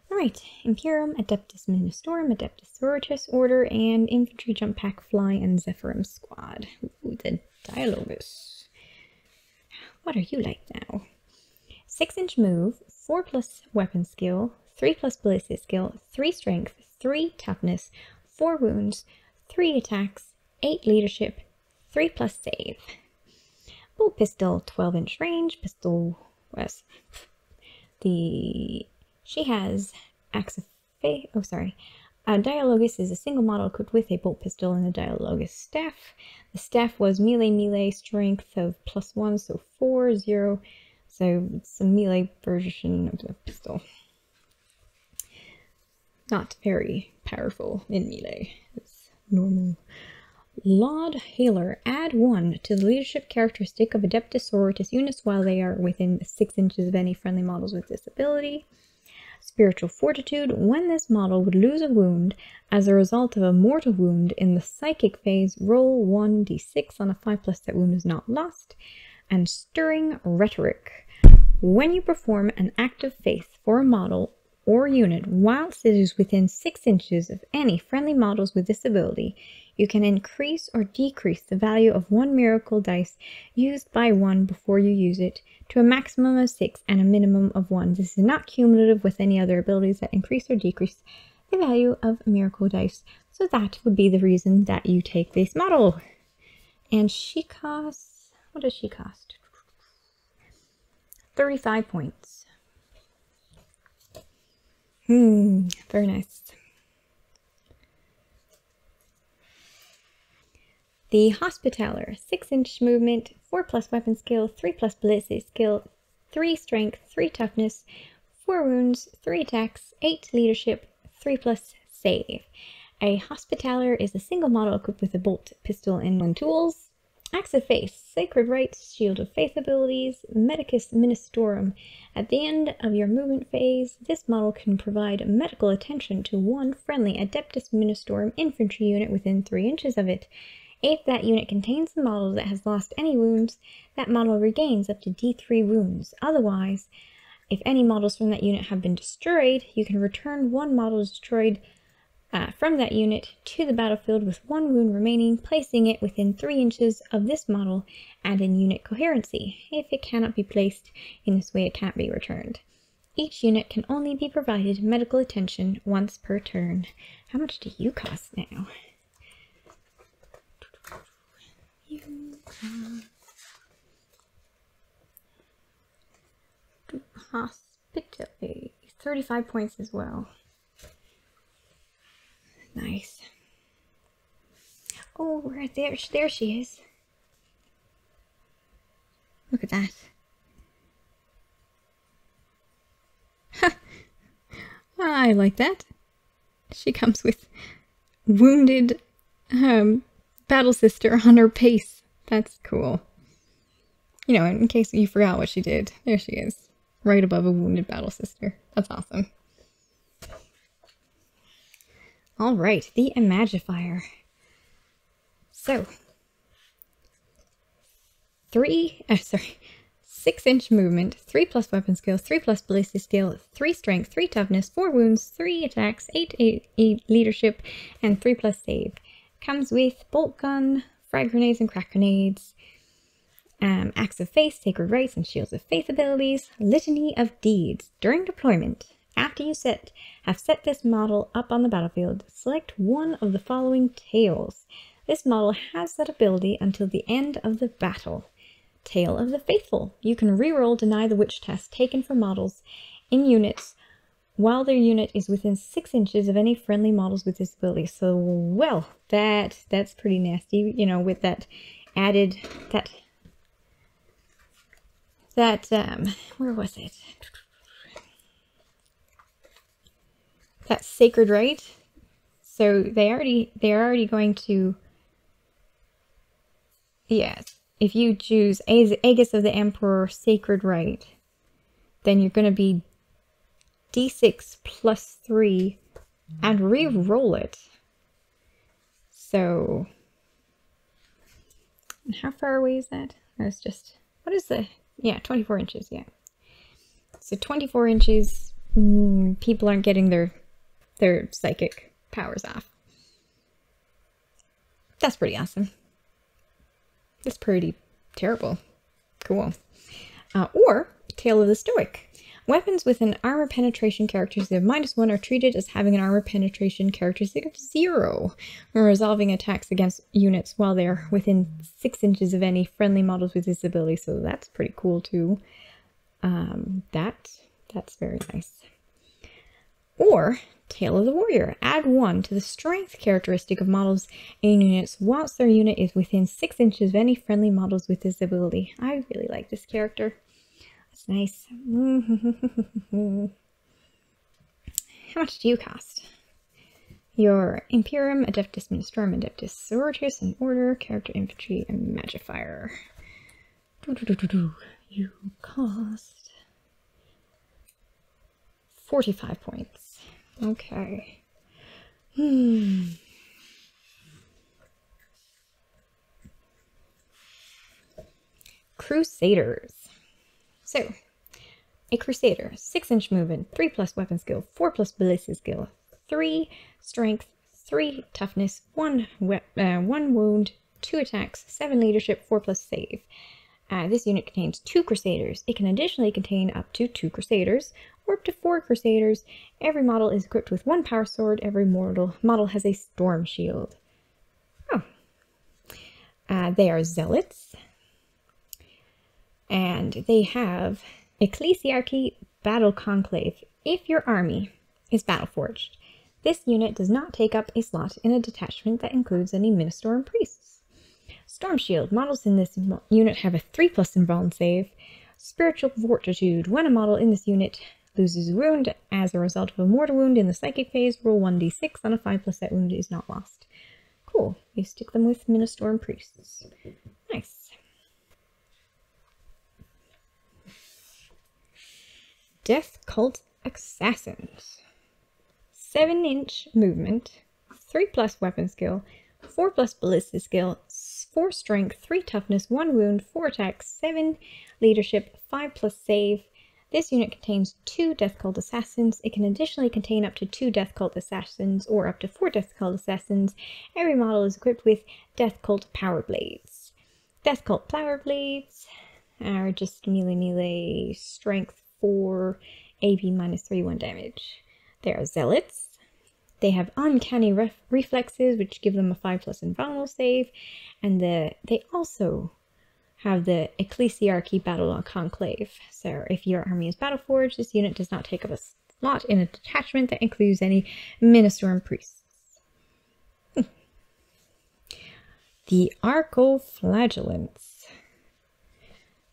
Alright, Imperium, Adeptus Ministorum, Adepta Sororitas Order, and Infantry Jump Pack Fly and Zephyrum Squad. Ooh, the Dialogus. What are you like now? 6-inch move, 4+ weapon skill, 3+ ballistic skill, 3 strength, 3 toughness, 4 wounds, 3 attacks, 8 leadership, 3+ save. Bolt pistol, 12-inch range, pistol was she has Axe of Faith. Oh, sorry. Dialogus is a single model equipped with a bolt pistol and the Dialogus staff. The staff was melee strength of +1, so 4, 0. So it's a melee version of the pistol. Not very powerful in melee. It's normal. Laud Hailer. Add 1 to the leadership characteristic of Adepta Sororitas units while they are within 6 inches of any friendly models with this ability. Spiritual Fortitude. When this model would lose a wound as a result of a mortal wound in the psychic phase, roll 1d6 on a 5+. That wound is not lost. And Stirring Rhetoric. When you perform an act of faith for a model or unit whilst it is within 6 inches of any friendly models with this ability, you can increase or decrease the value of 1 miracle dice used by 1 before you use it to a maximum of 6 and a minimum of 1. This is not cumulative with any other abilities that increase or decrease the value of miracle dice, so that would be the reason that you take this model. And she costs, what does she cost? 35 points. Very nice. The Hospitaller, 6-inch movement, 4+ weapon skill, 3+ ballistic skill, 3 strength, 3 toughness, 4 wounds, 3 attacks, 8 leadership, 3+ save. A Hospitaller is a single model equipped with a bolt pistol and 1 tools. Axe of Faith, Sacred Rites, Shield of Faith abilities, Medicus Ministorum. At the end of your movement phase, this model can provide medical attention to one friendly Adeptus Ministorum infantry unit within 3 inches of it. If that unit contains a model that has lost any wounds, that model regains up to D3 wounds. Otherwise, if any models from that unit have been destroyed, you can return one model destroyed from that unit to the battlefield with 1 wound remaining, placing it within 3 inches of this model and in unit coherency. If it cannot be placed in this way, it can't be returned. Each unit can only be provided medical attention once per turn. How much do you cost now? Hospitality. 35 points as well. Nice. Oh, right there. There she is. Look at that. I like that. She comes with wounded battle sister on her pace. That's cool. You know, in case you forgot what she did. There she is. Right above a wounded battle sister. That's awesome. Alright, the Imagifier. So, 6-inch movement, 3+ weapon skill, 3+ ballistic skill, 3 strength, 3 toughness, 4 wounds, 3 attacks, 8 leadership, and 3+ save. Comes with bolt gun, frag grenades and crack grenades, Axe of Faith, Sacred Rites, and Shields of Faith abilities, Litany of Deeds. During deployment, after you have set this model up on the battlefield, select one of the following tails. This model has that ability until the end of the battle. Tale of the Faithful. You can reroll Deny the Witch test taken for models in units while their unit is within 6 inches of any friendly models with this ability. So, well, that's pretty nasty, you know, with that added, where was it? That Sacred Rite. So they're already going to, yes, if you choose Aegis of the Emperor Sacred Rite, then you're going to be D6 plus 3 and re-roll it. So, how far away is that? That's just, what is the, yeah, 24 inches, yeah. So 24 inches, people aren't getting their psychic powers off. That's pretty awesome. That's pretty terrible. Cool. Or Tale of the Stoic. Weapons with an armor penetration characteristic of -1 are treated as having an armor penetration characteristic of 0 when resolving attacks against units while they are within 6 inches of any friendly models with this ability. So that's pretty cool too. That's very nice. Or Tale of the Warrior. Add 1 to the strength characteristic of models in units whilst their unit is within 6 inches of any friendly models with this ability. I really like this character. That's nice. How much do you cost? Your Imperium, Adeptus Ministorum, Adepta Sororitas, and Order, Character Infantry, and Magifier. You cost 45 points. Okay. Crusaders. So, a Crusader, 6-inch movement, 3+ weapon skill, 4+ ballistic skill, 3 strength, 3 toughness, 1 wound, 2 attacks, 7 leadership, 4+ save. This unit contains 2 Crusaders. It can additionally contain up to 2 Crusaders, or up to 4 Crusaders. Every model is equipped with 1 power sword. Every model has a storm shield. Oh. They are Zealots. And they have Ecclesiarchy Battle Conclave. If your army is Battleforged, this unit does not take up a slot in a detachment that includes any Ministorum Priests. Storm Shield. Models in this unit have a 3+ invuln save. Spiritual Fortitude. When a model in this unit loses a wound as a result of a mortal wound in the psychic phase, roll 1d6 on a 5+ that wound is not lost. Cool. You stick them with Ministorum Priests. Nice. Death Cult Assassins. 7-inch movement, 3+ weapon skill, 4+ ballistic skill, 4 strength, 3 toughness, 1 wound, 4 attack, 7 leadership, 5+ save. This unit contains 2 Death Cult Assassins. It can additionally contain up to 2 Death Cult Assassins or up to 4 Death Cult Assassins. Every model is equipped with Death Cult Power Blades. Death Cult Power Blades are just melee strength 4, AP -3, 1 damage. They are Zealots. They have uncanny reflexes, which give them a 5+ invulnerable save, and they also have the Ecclesiarchy Battle Conclave. So if your army is Battleforged, this unit does not take up a slot in a detachment that includes any Ministorum priests. The Arco Flagellants.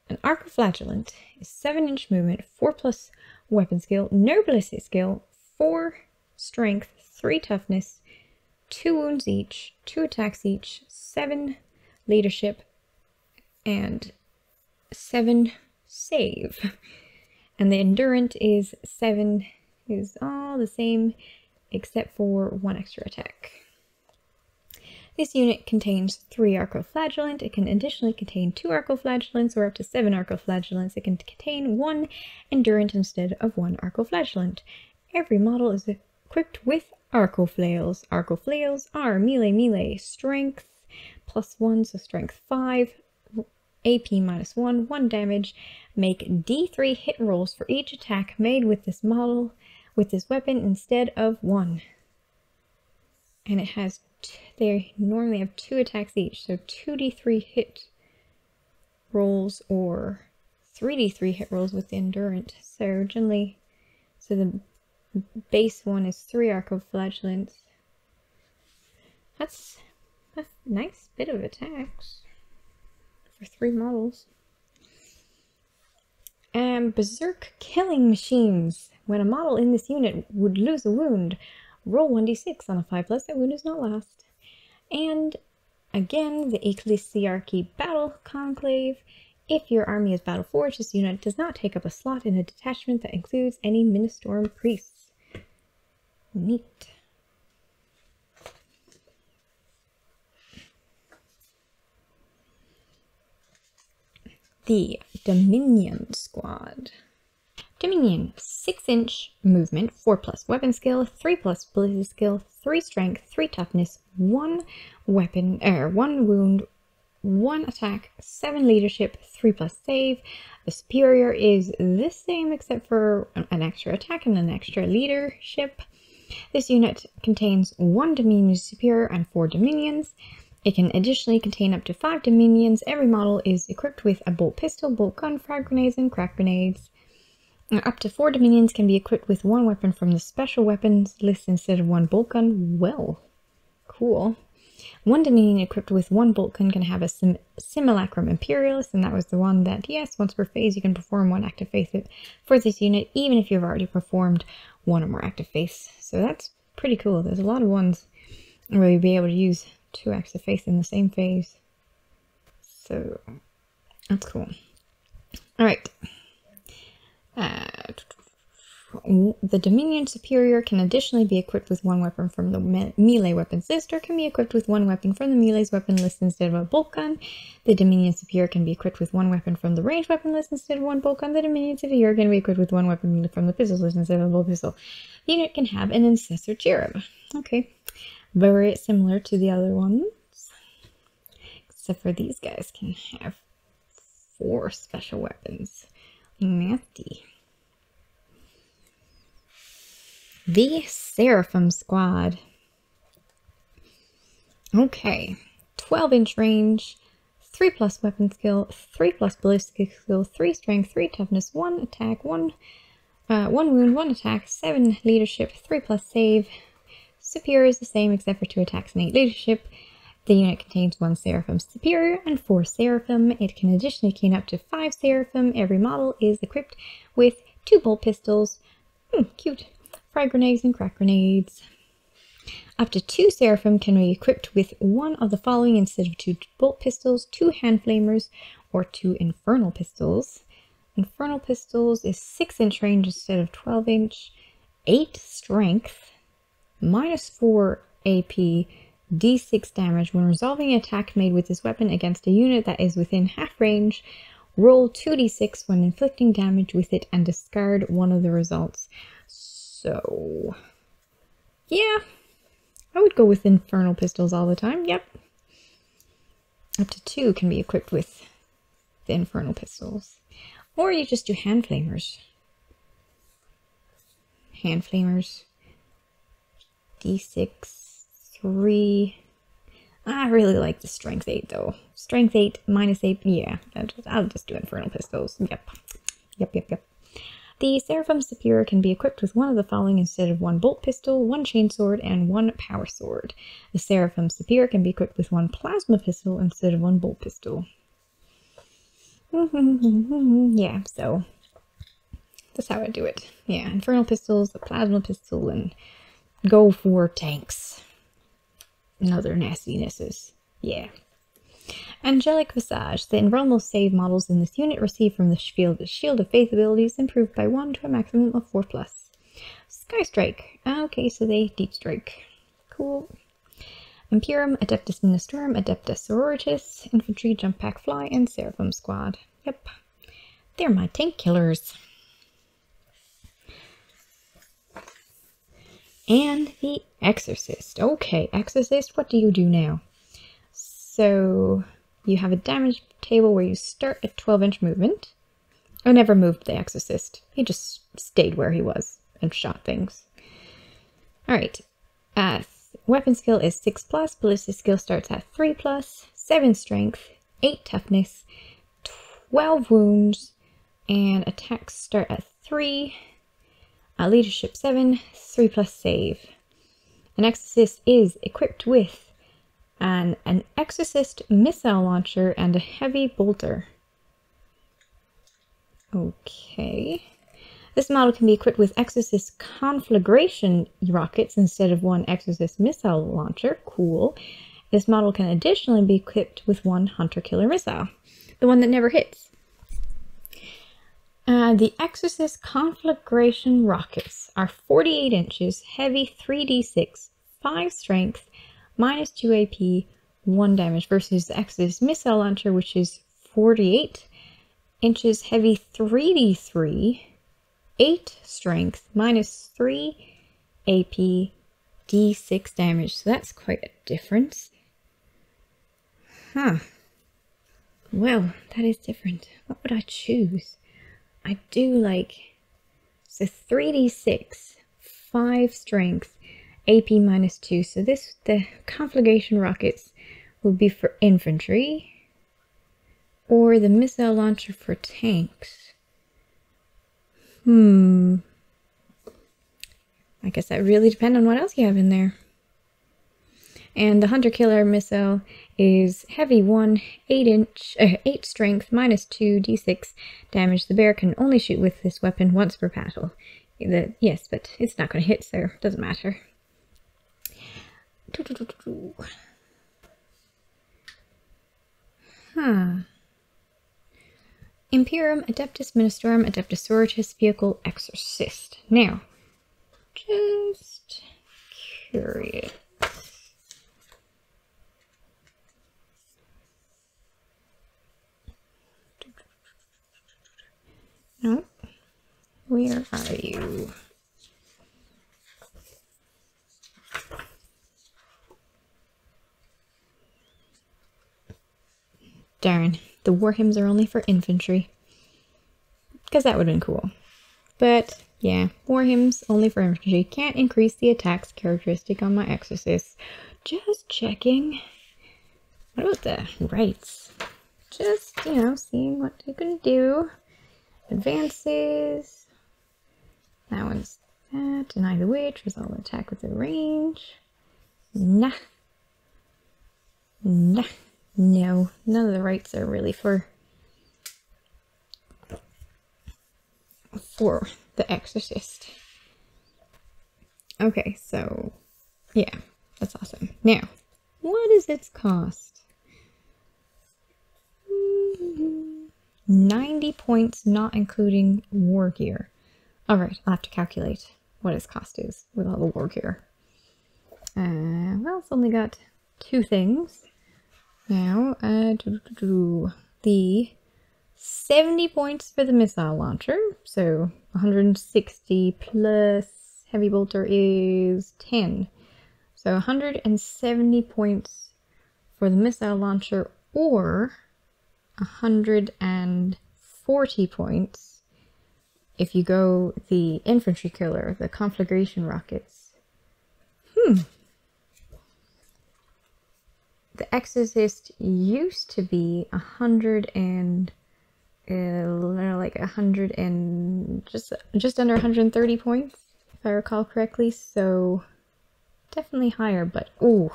An Arco Flagellant is 7-inch movement, 4+ weapon skill, no ballistic skill, 4 strength, 3 toughness, 2 wounds each, 2 attacks each, 7 leadership, and 7 save. And the endurance is 7, is all the same except for 1 extra attack. This unit contains 3 Arco Flagellant. It can additionally contain 2 Arco Flagellants or up to 7 Arco Flagellants. It can contain 1 endurance instead of 1 Arco Flagellant. Every model is equipped with Arco Flails. Arco Flails are melee strength +1, so strength 5, AP -1, 1 damage. Make D3 hit rolls for each attack made with this model, with this weapon instead of 1. And it has, they normally have 2 attacks each, so 2d3 hit rolls or 3d3 hit rolls with the endurance. So generally, so the base one is 3 Arco Flagellants. That's a nice bit of attacks for 3 models. And Berserk Killing Machines. When a model in this unit would lose a wound, roll 1d6 on a 5+, that wound does not last. And again, the Ecclesiarchy Battle Conclave. If your army is Battleforged, this unit does not take up a slot in a detachment that includes any Ministorum priests. Neat. The Dominion Squad. Dominion, 6-inch movement, 4+ weapon skill, 3+ ballistic skill, 3 strength, 3 toughness, 1 weapon, 1 wound, 1 attack, 7 leadership, 3+ save. The superior is the same except for an extra attack and an extra leadership. This unit contains 1 Dominion Superior and 4 Dominions. It can additionally contain up to 5 Dominions. Every model is equipped with a bolt pistol, bolt gun, frag grenades, and crack grenades. Up to 4 Dominions can be equipped with 1 weapon from the special weapons list instead of 1 bolt gun. Well, cool. 1 Dominion equipped with 1 bolt gun can have a Simulacrum Imperialist, and that was the one that, yes, once per phase you can perform 1 active faith for this unit, even if you've already performed 1 or more active faiths. So that's pretty cool. There's a lot of ones where you'll be able to use 2 active faith in the same phase. So that's cool. Alright. The Dominion Superior can additionally be equipped with 1 weapon from the melee weapon sister, can be equipped with 1 weapon from the melee's weapon list instead of a bolt gun. The Dominion Superior can be equipped with 1 weapon from the ranged weapon list instead of 1 bolt gun. The Dominion Superior can be equipped with 1 weapon from the pistols list instead of a bolt pistol. The unit can have an Ancestor Cherub. Okay, very similar to the other ones, except for these guys can have 4 special weapons. Nasty. The Seraphim Squad. Okay, 12-inch range, 3+ weapon skill, 3+ ballistic skill, 3 strength, 3 toughness, 1 attack, 1 wound, 1 attack, 7 leadership, 3+ save. Superior is the same except for 2 attacks and 8 leadership. The unit contains 1 Seraphim Superior and 4 Seraphim. It can additionally gain up to 5 Seraphim. Every model is equipped with 2 bolt pistols. Cute. Frag grenades and crack grenades. Up to 2 Seraphim can be equipped with one of the following instead of 2 bolt pistols, 2 hand flamers, or 2 infernal pistols. Infernal pistols is 6-inch range instead of 12-inch, 8 strength, -4 AP, D6 damage. When resolving an attack made with this weapon against a unit that is within half range, roll 2d6 when inflicting damage with it and discard one of the results. So, yeah, I would go with infernal pistols all the time, yep. Up to 2 can be equipped with the infernal pistols. Or you just do hand flamers. Hand flamers. D6, 3. I really like the strength 8 though. Strength 8, -8, yeah. I'll just do infernal pistols. Yep. The Seraphim Superior can be equipped with one of the following instead of 1 bolt pistol, 1 chainsword, and 1 power sword. The Seraphim Superior can be equipped with 1 plasma pistol instead of 1 bolt pistol. Yeah, so that's how I do it. Yeah, infernal pistols, the plasma pistol, and go for tanks and other nastinesses. Yeah. Angelic Visage. The enrollable save models in this unit receive from the Shield of Faith abilities improved by 1 to a maximum of 4+. Sky Strike. Okay, so they deep strike. Cool. Imperium, Adeptus Ministorum, Adepta Sororitas, Infantry, Jump Pack Fly, and Seraphim Squad. Yep. They're my tank killers. And the Exorcist. Okay, Exorcist, what do you do now? So, you have a damage table where you start at 12-inch movement. I never moved the Exorcist. He just stayed where he was and shot things. Alright. Weapon skill is 6+. Ballistic skill starts at 3+. 7 strength. 8 toughness. 12 wounds. And attacks start at 3. Leadership 7. 3+ save. An Exorcist is equipped with an Exorcist missile launcher and a heavy bolter. Okay. This model can be equipped with Exorcist conflagration rockets instead of 1 Exorcist missile launcher. Cool. This model can additionally be equipped with 1 hunter-killer missile, the one that never hits. The Exorcist conflagration rockets are 48 inches, heavy 3d6, 5 strength, -2 AP, 1 damage, versus the Exorcist missile launcher, which is 48 inches, heavy 3d3, 8 strength, -3 AP, d6 damage. So that's quite a difference. Huh. Well, that is different. What would I choose? I do like, so 3d6, 5 strength, AP -2. So the conflagration rockets would be for infantry, or the missile launcher for tanks. I guess that really depends on what else you have in there. And the hunter-killer missile is heavy 1, 8 strength, -2, d6 damage. The bear can only shoot with this weapon once per battle. Yes, but it's not going to hit, so it doesn't matter. Imperium, Adeptus Ministorum, Adepta Sororitas, Vehicle, Exorcist. Now, just curious. No, where are you? Darn, the war hymns are only for infantry. Because that would have been cool. But, yeah, war hymns only for infantry. Can't increase the attacks characteristic on my Exorcist. Just checking. What about the rites? Just, seeing what you can do. Advances. That one's that. Deny the witch. Resolve attack with the range. Nah. No, none of the rights are really for the Exorcist. Okay, so yeah, That's awesome. Now, what is its cost? 90 points, not including war gear. Alright, I'll have to calculate what its cost is with all the war gear. Well, it's only got 2 things. Now, the 70 points for the missile launcher, so 160 plus heavy bolter is 10. So 170 points for the missile launcher, or 140 points if you go the infantry killer, the conflagration rockets. The Exorcist used to be 100 and like 100 and just under 130 points, if I recall correctly. So definitely higher, but ooh,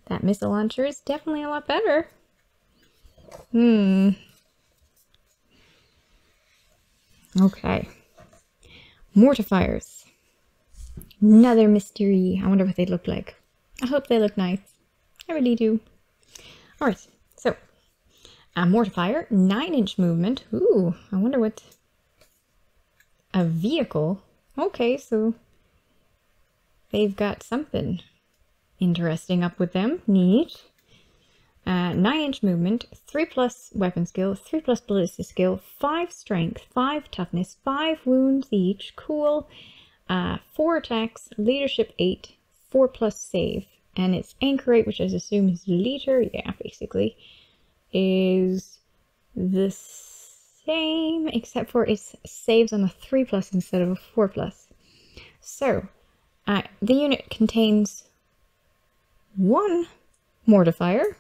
that missile launcher is definitely a lot better. Okay. Mortifiers. Another mystery. I wonder what they look like. I hope they look nice. I really do. Alright, so a mortifier, 9-inch movement. Ooh, I wonder what... A vehicle. Okay, so they've got something interesting up with them. Neat. 9-inch movement, 3+ weapon skill, 3+ ballistic skill, 5 strength, 5 toughness, 5 wounds each. Cool. 4 attacks, leadership 8, 4+ save. And its anchor rate, which I assume is liter, yeah, basically, is the same, except for it saves on a 3+ instead of a 4+. So, the unit contains 1 mortifier.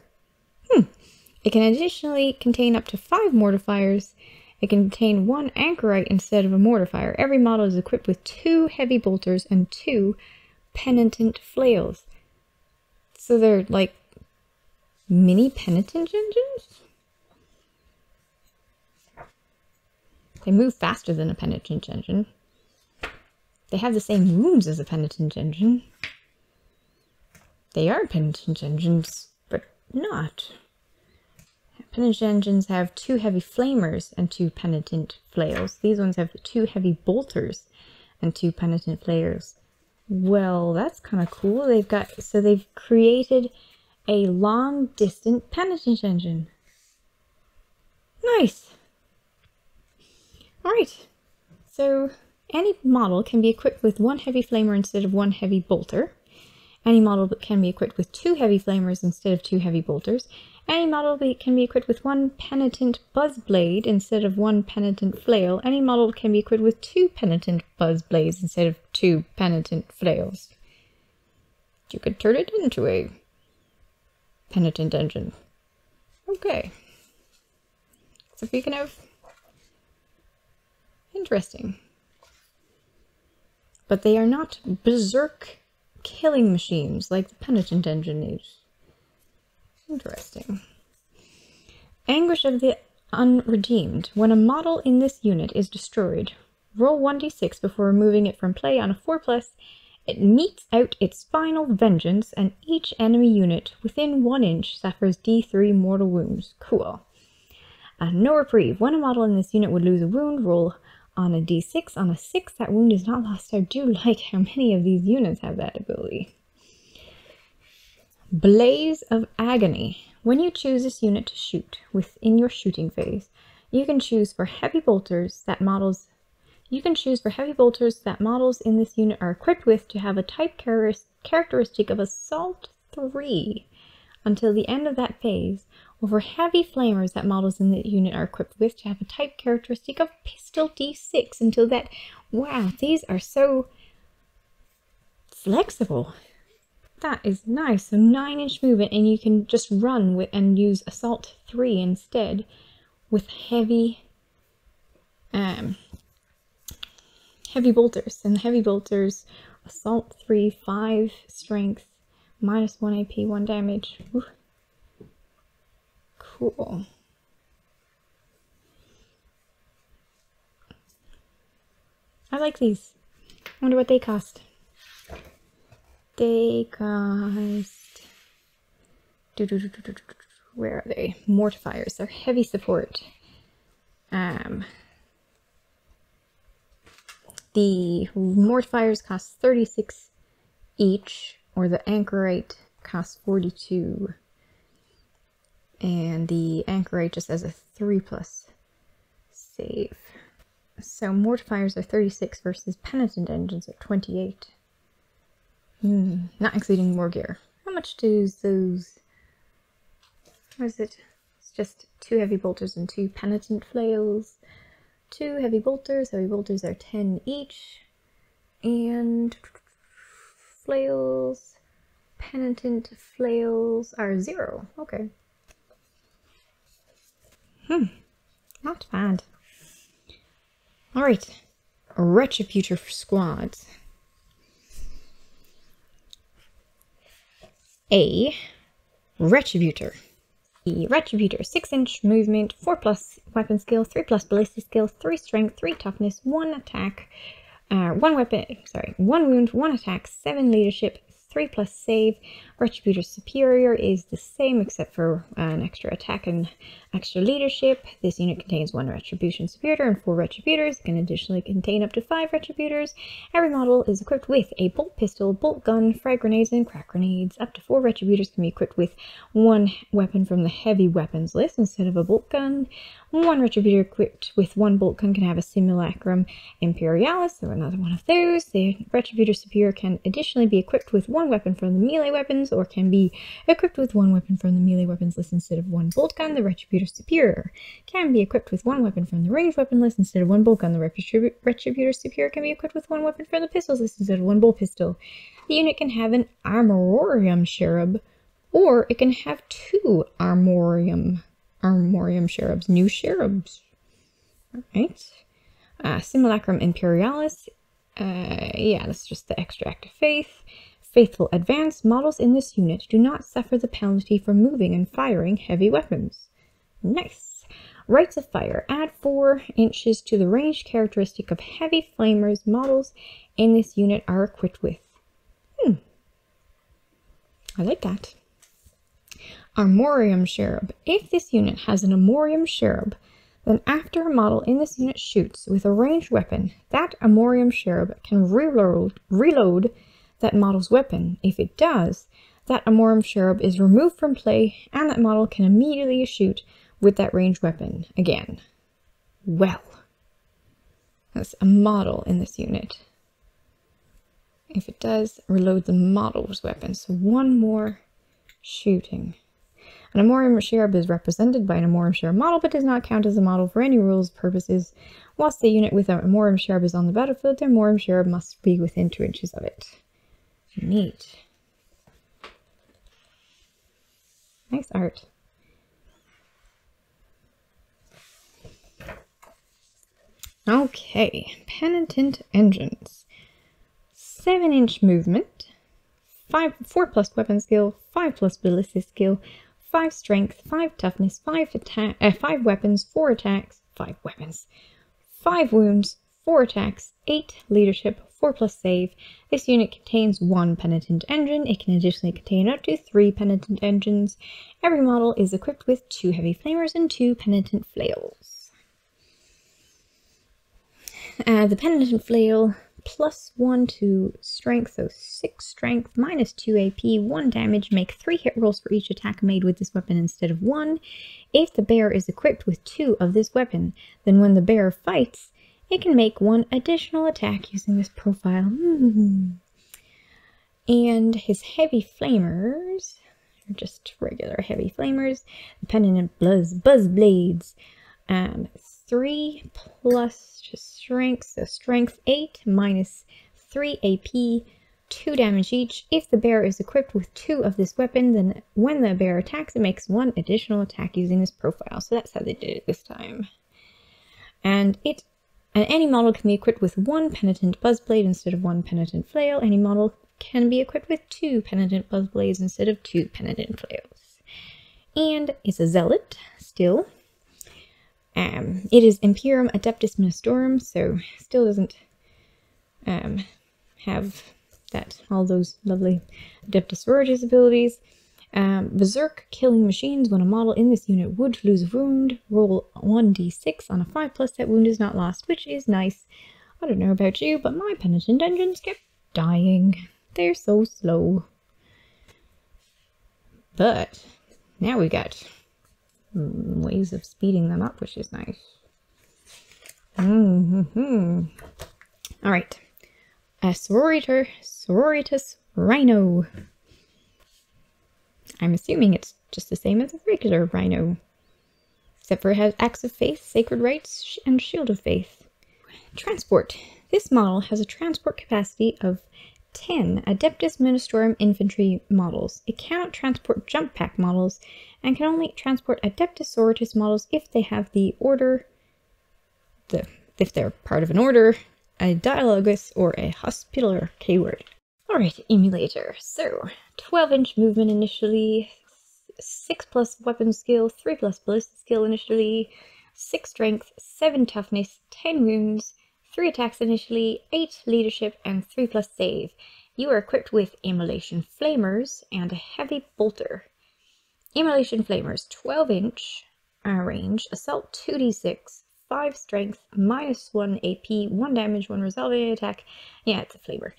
It can additionally contain up to 5 mortifiers. It can contain 1 anchorite instead of a mortifier. Every model is equipped with 2 heavy bolters and 2 penitent flails. So they're like mini penitent engines? They move faster than a penitent engine. They have the same wounds as a penitent engine. They are penitent engines, but not. Penitent engines have 2 heavy flamers and 2 penitent flails. These ones have 2 heavy bolters and 2 penitent flails. Well, that's kind of cool. They've created a long-distance penitent engine. Nice. Alright, so any model can be equipped with 1 heavy flamer instead of 1 heavy bolter. Any model can be equipped with 2 heavy flamers instead of 2 heavy bolters. Any model can be equipped with 1 penitent buzzblade instead of 1 penitent flail. Any model can be equipped with 2 penitent buzzblades instead of 2 penitent flails. You could turn it into a penitent engine. Okay. So speaking of... Interesting. But they are not berserk killing machines like the penitent engine is. Interesting. Anguish of the Unredeemed. When a model in this unit is destroyed, roll 1d6 before removing it from play on a 4+. It metes out its final vengeance, and each enemy unit within 1 inch suffers d3 mortal wounds. Cool. No reprieve. When a model in this unit would lose a wound, roll on a d6. On a 6, that wound is not lost. I do like how many of these units have that ability. Blaze of Agony. When you choose this unit to shoot within your shooting phase, you can choose for heavy bolters that models in this unit are equipped with to have a type characteristic of Assault 3 until the end of that phase, or for heavy flamers that models in the unit are equipped with to have a type characteristic of Pistol D6 until that... Wow, these are so flexible. That is nice. So 9-inch movement, and you can just run with and use Assault 3 instead with heavy bolters. And the heavy bolters, Assault 3, 5 strength, -1 AP, 1 damage. Ooh. Cool. I like these. I wonder what they cost. They cost... Where are they? Mortifiers. They're heavy support. The mortifiers cost 36 each, or the anchorite costs 42. And the anchorite just has a 3+ save. So mortifiers are 36 versus Penitent Engines at 28. Not exceeding war gear. How much does those... What is it? It's just 2 heavy bolters and 2 Penitent Flails. 2 heavy bolters. Heavy bolters are 10 each. And flails... Penitent Flails are 0. Okay. Not bad. Alright. Retributor for squads. A Retributor. The Retributor, 6-inch movement, 4+ weapon skill, 3+ ballistic skill, 3 strength, 3 toughness, 1 attack, 1 wound, 1 attack, 7 leadership, 3+ save. Retributor Superior is the same except for an extra attack and extra leadership. This unit contains 1 Retribution Superior and 4 Retributors. It can additionally contain up to 5 Retributors. Every model is equipped with a bolt pistol, bolt gun, frag grenades, and crack grenades. Up to 4 Retributors can be equipped with 1 weapon from the heavy weapons list instead of a bolt gun. 1 Retributor equipped with 1 bolt gun can have a Simulacrum Imperialis, so another one of those. The Retributor Superior can additionally be equipped with 1 weapon from the melee weapons, or can be equipped with 1 weapon from the melee weapons list instead of 1 bolt gun. The Retributor Superior can be equipped with 1 weapon from the ranged weapon list instead of 1 bolt gun. The Retributor Superior can be equipped with 1 weapon from the pistols list instead of 1 bolt pistol. The unit can have an Armorium Cherub, or it can have 2 Armorium Cherubs, new Cherubs. Alright. Simulacrum Imperialis. Yeah, that's just the extract of faith. Faithful Advance. Models in this unit do not suffer the penalty for moving and firing heavy weapons. Nice. Rites of Fire. Add 4 inches to the ranged characteristic of heavy flamers. Models in this unit are equipped with. I like that. Armorium Cherub. If this unit has an Armorium Cherub, then after a model in this unit shoots with a ranged weapon, that Armorium Cherub can reload that model's weapon. If it does, that Armorium Cherub is removed from play, and that model can immediately shoot with that ranged weapon again. Well, that's a model in this unit. If it does, reload the model's weapon. So 1 more shooting. An Armorium Cherub is represented by an Armorium Cherub model, but does not count as a model for any rules purposes. Whilst the unit with an Armorium Cherub is on the battlefield, the Armorium Cherub must be within 2 inches of it. Neat. Nice art. Okay, Penitent Engines. 7-inch movement, 4+ weapon skill, 5+ ballistic skill, 5 strength, 5 toughness, 5 weapons, 4 attacks, 5 weapons, 5 wounds, 4 attacks, 8 leadership, 4+ save. This unit contains 1 Penitent Engine. It can additionally contain up to 3 Penitent Engines. Every model is equipped with 2 Heavy Flamers and 2 Penitent Flails. The Penitent Flail, +1 to strength, so 6 strength, -2 AP, 1 damage. Make 3 hit rolls for each attack made with this weapon instead of 1. If the bear is equipped with 2 of this weapon, then when the bear fights, it can make 1 additional attack using this profile. And his Heavy Flamers are just regular Heavy Flamers. The Penitent Buzz Blades. 3 plus just strength, so strength 8 -3 AP, 2 damage each. If the bear is equipped with 2 of this weapon, then when the bear attacks, it makes 1 additional attack using this profile. So that's how they did it this time. And any model can be equipped with 1 Penitent Buzzblade instead of 1 Penitent Flail. Any model can be equipped with 2 Penitent Buzzblades instead of 2 Penitent Flails. And it's a Zealot still. It is Imperium Adeptus Ministorum, so still doesn't have all those lovely Adepta Sororitas abilities. Berserk killing machines. When a model in this unit would lose a wound, roll 1d6 on a 5+. That wound is not lost, which is nice. I don't know about you, but my Penitent Engines kept dying. They're so slow. But now we got ways of speeding them up, which is nice. Alright. Sororitas Rhyno. I'm assuming it's just the same as a regular Rhyno, except for it has Acts of Faith, Sacred Rites, and Shield of Faith. Transport. This model has a transport capacity of 10 Adeptus Ministorum infantry models. It cannot transport jump pack models, and can only transport Adepta Sororitas models if they have the order, if they're part of an order, a dialogus, or a hospitaller keyword. Alright, emulator. So, 12-inch movement initially, 6+ weapon skill, 3+ ballistic skill initially, 6 strength, 7 toughness, 10 wounds, 3 attacks initially, 8 leadership, and 3+ save. You are equipped with Immolation Flamers and a Heavy Bolter. Immolation Flamers, 12-inch range, assault 2d6, 5 strength, -1 AP, 1 damage, 1 resolving attack. Yeah, it's a flamer.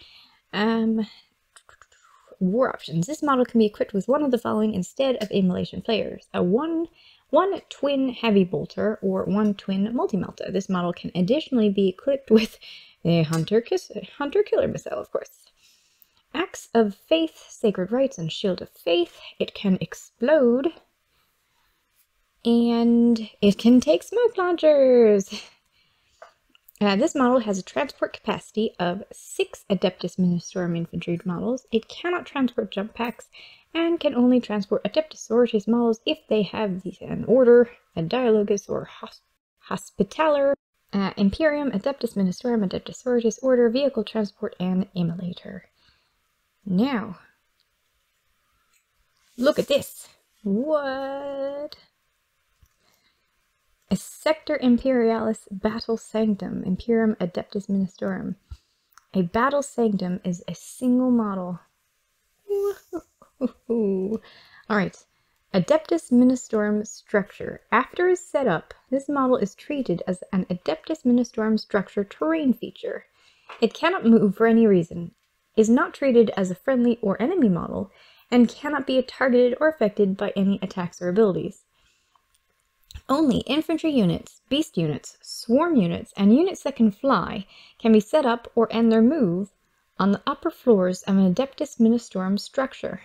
War options. This model can be equipped with one of the following instead of Immolation Flayers. A one twin Heavy Bolter or 1 twin Multi-Melta. This model can additionally be equipped with a Hunter Killer Missile, of course. Acts of Faith, Sacred Rites, and Shield of Faith. It can explode. And it can take smoke launchers. This model has a transport capacity of 6 Adeptus Ministorum infantry models. It cannot transport jump packs, and can only transport Adepta Sororitas models if they have an order, a dialogus, or hospitaller, Imperium, Adeptus Ministorum, Adepta Sororitas order, vehicle transport, and immolator. Now, look at this. What? A Sector Imperialis Battle Sanctum, Imperium Adeptus Ministorum. A Battle Sanctum is a single model. Alright, Adeptus Ministorum structure. After it's set up, this model is treated as an Adeptus Ministorum structure terrain feature. It cannot move for any reason, is not treated as a friendly or enemy model, and cannot be targeted or affected by any attacks or abilities. Only infantry units, beast units, swarm units, and units that can fly can be set up or end their move on the upper floors of an Adeptus Ministorum structure.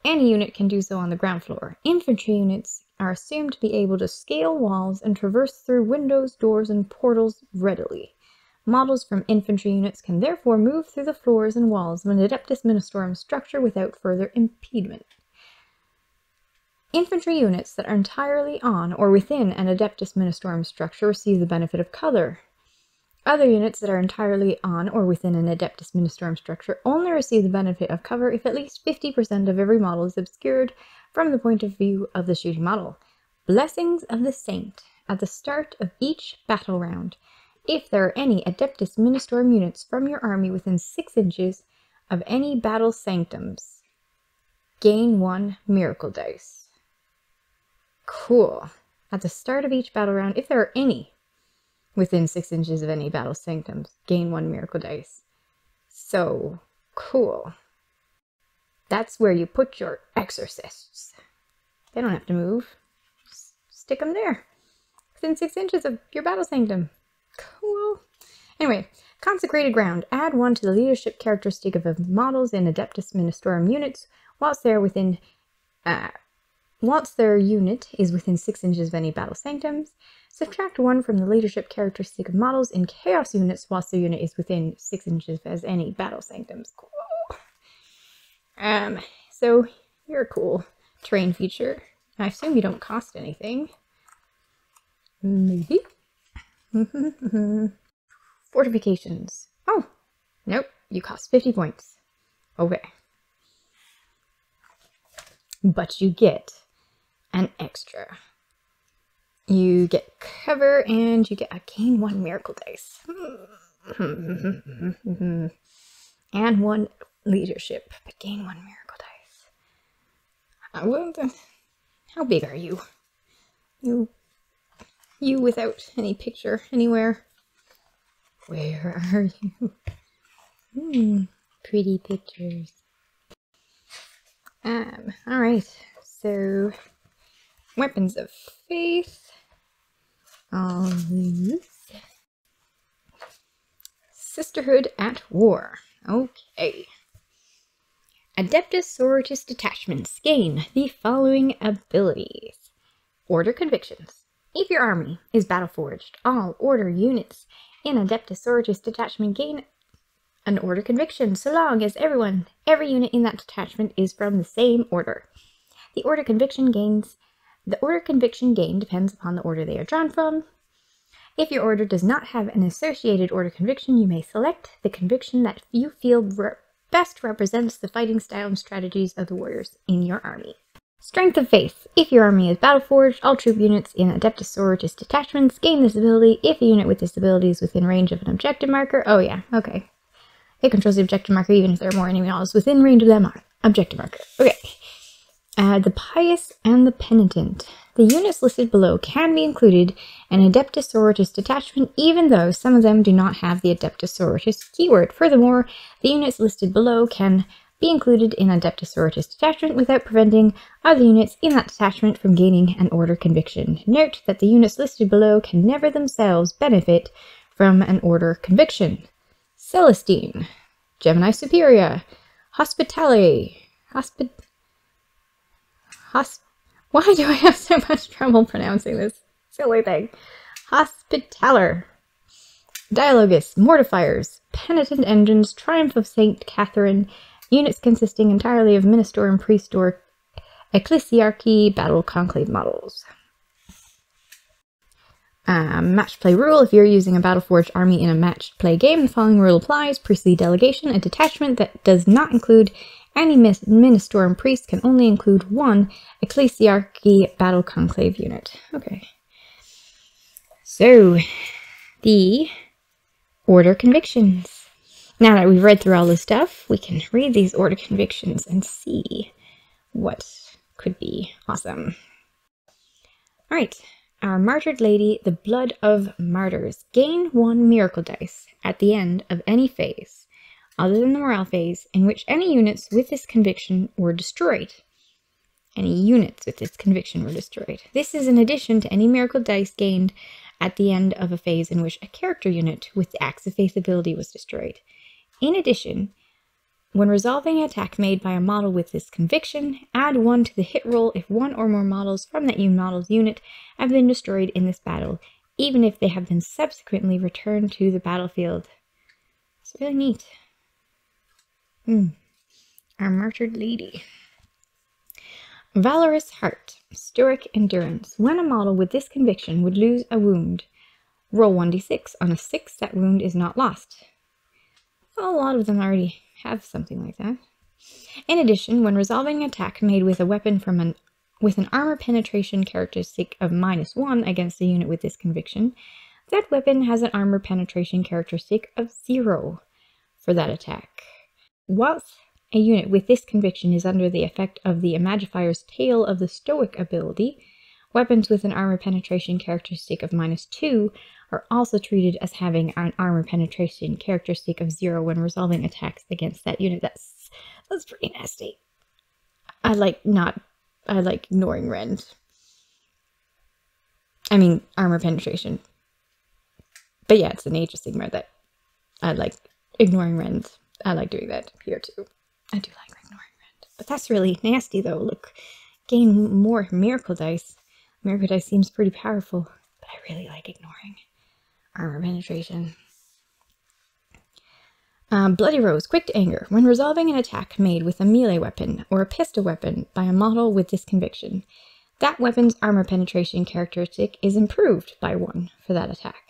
Any unit can do so on the ground floor. Infantry units are assumed to be able to scale walls and traverse through windows, doors, and portals readily. Models from infantry units can therefore move through the floors and walls of an Adeptus Ministorum structure without further impediment. Infantry units that are entirely on or within an Adeptus Ministorum structure receive the benefit of cover. Other units that are entirely on or within an Adeptus Ministorum structure only receive the benefit of cover if at least 50% of every model is obscured from the point of view of the shooting model. Blessings of the Saint. At the start of each battle round, if there are any Adeptus Ministorum units from your army within 6 inches of any battle sanctums, gain 1 miracle dice. Cool. At the start of each battle round, if there are any within 6 inches of any battle sanctums, gain 1 miracle dice. So, cool. That's where you put your exorcists. They don't have to move. Just stick them there. Within 6 inches of your battle sanctum. Cool. Anyway, Consecrated Ground. Add 1 to the leadership characteristic of the models in Adeptus Ministorum units whilst their unit is within 6 inches of any battle sanctums. Subtract 1 from the leadership characteristic of models in chaos units whilst their unit is within 6 inches of any battle sanctums. Cool. So you're a cool terrain feature. I assume you don't cost anything. Maybe. Fortifications. Oh, nope. You cost 50 points. Okay. But you get an extra. You get cover and you get a gain 1 miracle dice. And 1 leadership, but gain 1 miracle dice. How big are you? You without any picture anywhere. Where are you? Pretty pictures. Alright, so Weapons of Faith. All these. Sisterhood at War. Okay. Adepta Sororitas detachments gain the following abilities. Order convictions. If your army is battle-forged, all order units in Adepta Sororitas detachment gain an order conviction, so long as every unit in that detachment is from the same order. The order conviction gain depends upon the order they are drawn from. If your order does not have an associated order conviction, you may select the conviction that you feel best represents the fighting style and strategies of the warriors in your army. Strength of Faith. If your army is battle-forged, all troop units in Adepta Sororitas detachments gain this ability if a unit with this ability is within range of an objective marker. Oh yeah, okay. It controls the objective marker even if there are more enemy models within range of that objective marker. Okay. The Pious and the Penitent. The units listed below can be included in Adepta Sororitas detachment even though some of them do not have the Adepta Sororitas keyword. Furthermore, the units listed below can be included in Adepta Sororitas detachment without preventing other units in that detachment from gaining an order conviction. Note that the units listed below can never themselves benefit from an order conviction. Celestine, Gemini Superior, Hospitality, why do I have so much trouble pronouncing this silly thing? Hospitaller, Dialogus, Mortifiers, Penitent Engines, Triumph of Saint Catherine, units consisting entirely of Minister and Priest or Ecclesiarchy Battle Conclave models. Match play rule. If you're using a Battleforged army in a matched play game, the following rule applies. Priestly delegation. A detachment that does not include any Minister and Priest can only include one Ecclesiarchy Battle Conclave unit. Okay. So, the order convictions. Now that we've read through all this stuff, we can read these order convictions and see what could be awesome. Alright. Our Martyred Lady, the Blood of Martyrs. Gain 1 miracle dice at the end of any phase, other than the morale phase, in which any units with this conviction were destroyed. Any units with this conviction were destroyed. This is in addition to any miracle dice gained at the end of a phase in which a character unit with the Axe of Faith ability was destroyed. In addition, when resolving an attack made by a model with this conviction, add 1 to the hit roll if 1 or more models from that model's unit have been destroyed in this battle, even if they have been subsequently returned to the battlefield. It's really neat. Our Martyred Lady. Valorous Heart, Stoic Endurance. When a model with this conviction would lose a wound, roll 1d6. On a 6, that wound is not lost. Well, a lot of them already have something like that. In addition, when resolving an attack made with a weapon with an armor penetration characteristic of -1 against a unit with this conviction, that weapon has an armor penetration characteristic of 0 for that attack. Whilst a unit with this conviction is under the effect of the Imagifier's Tail of the Stoic ability, weapons with an armor penetration characteristic of -2 are also treated as having an armor penetration characteristic of 0 when resolving attacks against that unit. That's pretty nasty. I like ignoring rend. I mean, armor penetration. But yeah, it's an Age of Sigmar that I like ignoring rend. I like doing that here too. I do like ignoring rend. But that's really nasty though. Look, gain more miracle dice. Miracle dice seems pretty powerful, but I really like ignoring armor penetration. Bloody Rose, Quick to Anger. When resolving an attack made with a melee weapon or a pistol weapon by a model with this conviction, that weapon's armor penetration characteristic is improved by 1 for that attack.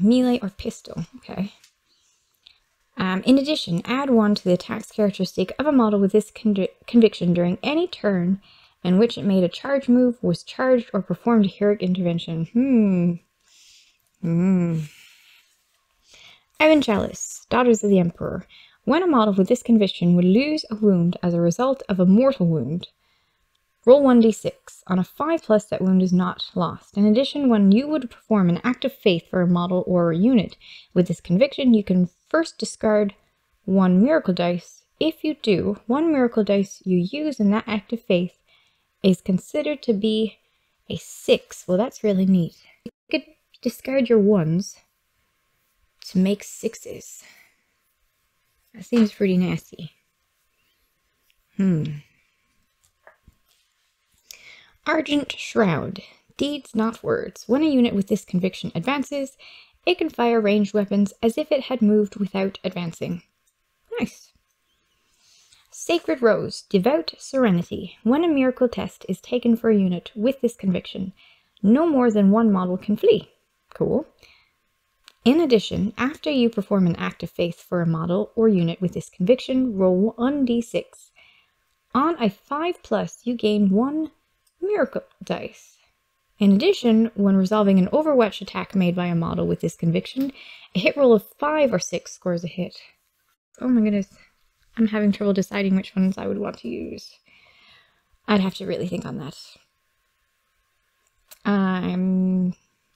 Melee or pistol, okay. In addition, add 1 to the attack's characteristic of a model with this conviction during any turn in which it made a charge move, was charged, or performed a heroic intervention. Ivan Chalice, Daughters of the Emperor. When a model with this conviction would lose a wound as a result of a mortal wound, roll 1d6. On a 5+, that wound is not lost. In addition, when you would perform an act of faith for a model or unit with this conviction, you can first discard 1 miracle dice. If you do, 1 miracle dice you use in that act of faith is considered to be a 6. Well, that's really neat. You could discard your 1s to make 6s. That seems pretty nasty. Argent Shroud. Deeds, not words. When a unit with this conviction advances, it can fire ranged weapons as if it had moved without advancing. Nice. Sacred Rose. Devout Serenity. When a miracle test is taken for a unit with this conviction, no more than 1 model can flee. Cool. In addition, after you perform an act of faith for a model or unit with this conviction, roll 1d6. On a 5+, you gain 1 miracle dice. In addition, when resolving an Overwatch attack made by a model with this conviction, a hit roll of 5 or 6 scores a hit. Oh my goodness. I'm having trouble deciding which ones I would want to use. I'd have to really think on that.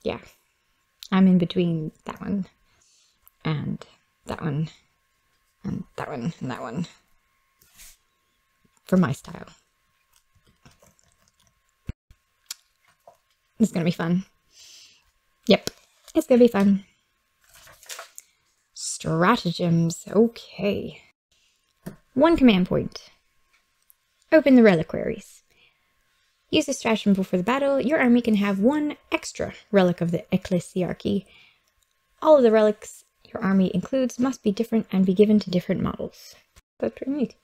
Yeah. I'm in between that one, and that one, and that one, and that one. For my style. It's gonna be fun. Yep, it's gonna be fun. Stratagems, okay. 1 command point. Open the reliquaries. Use the stratagem before the battle. Your army can have 1 extra relic of the Ecclesiarchy. All of the relics your army includes must be different and be given to different models. That's pretty neat.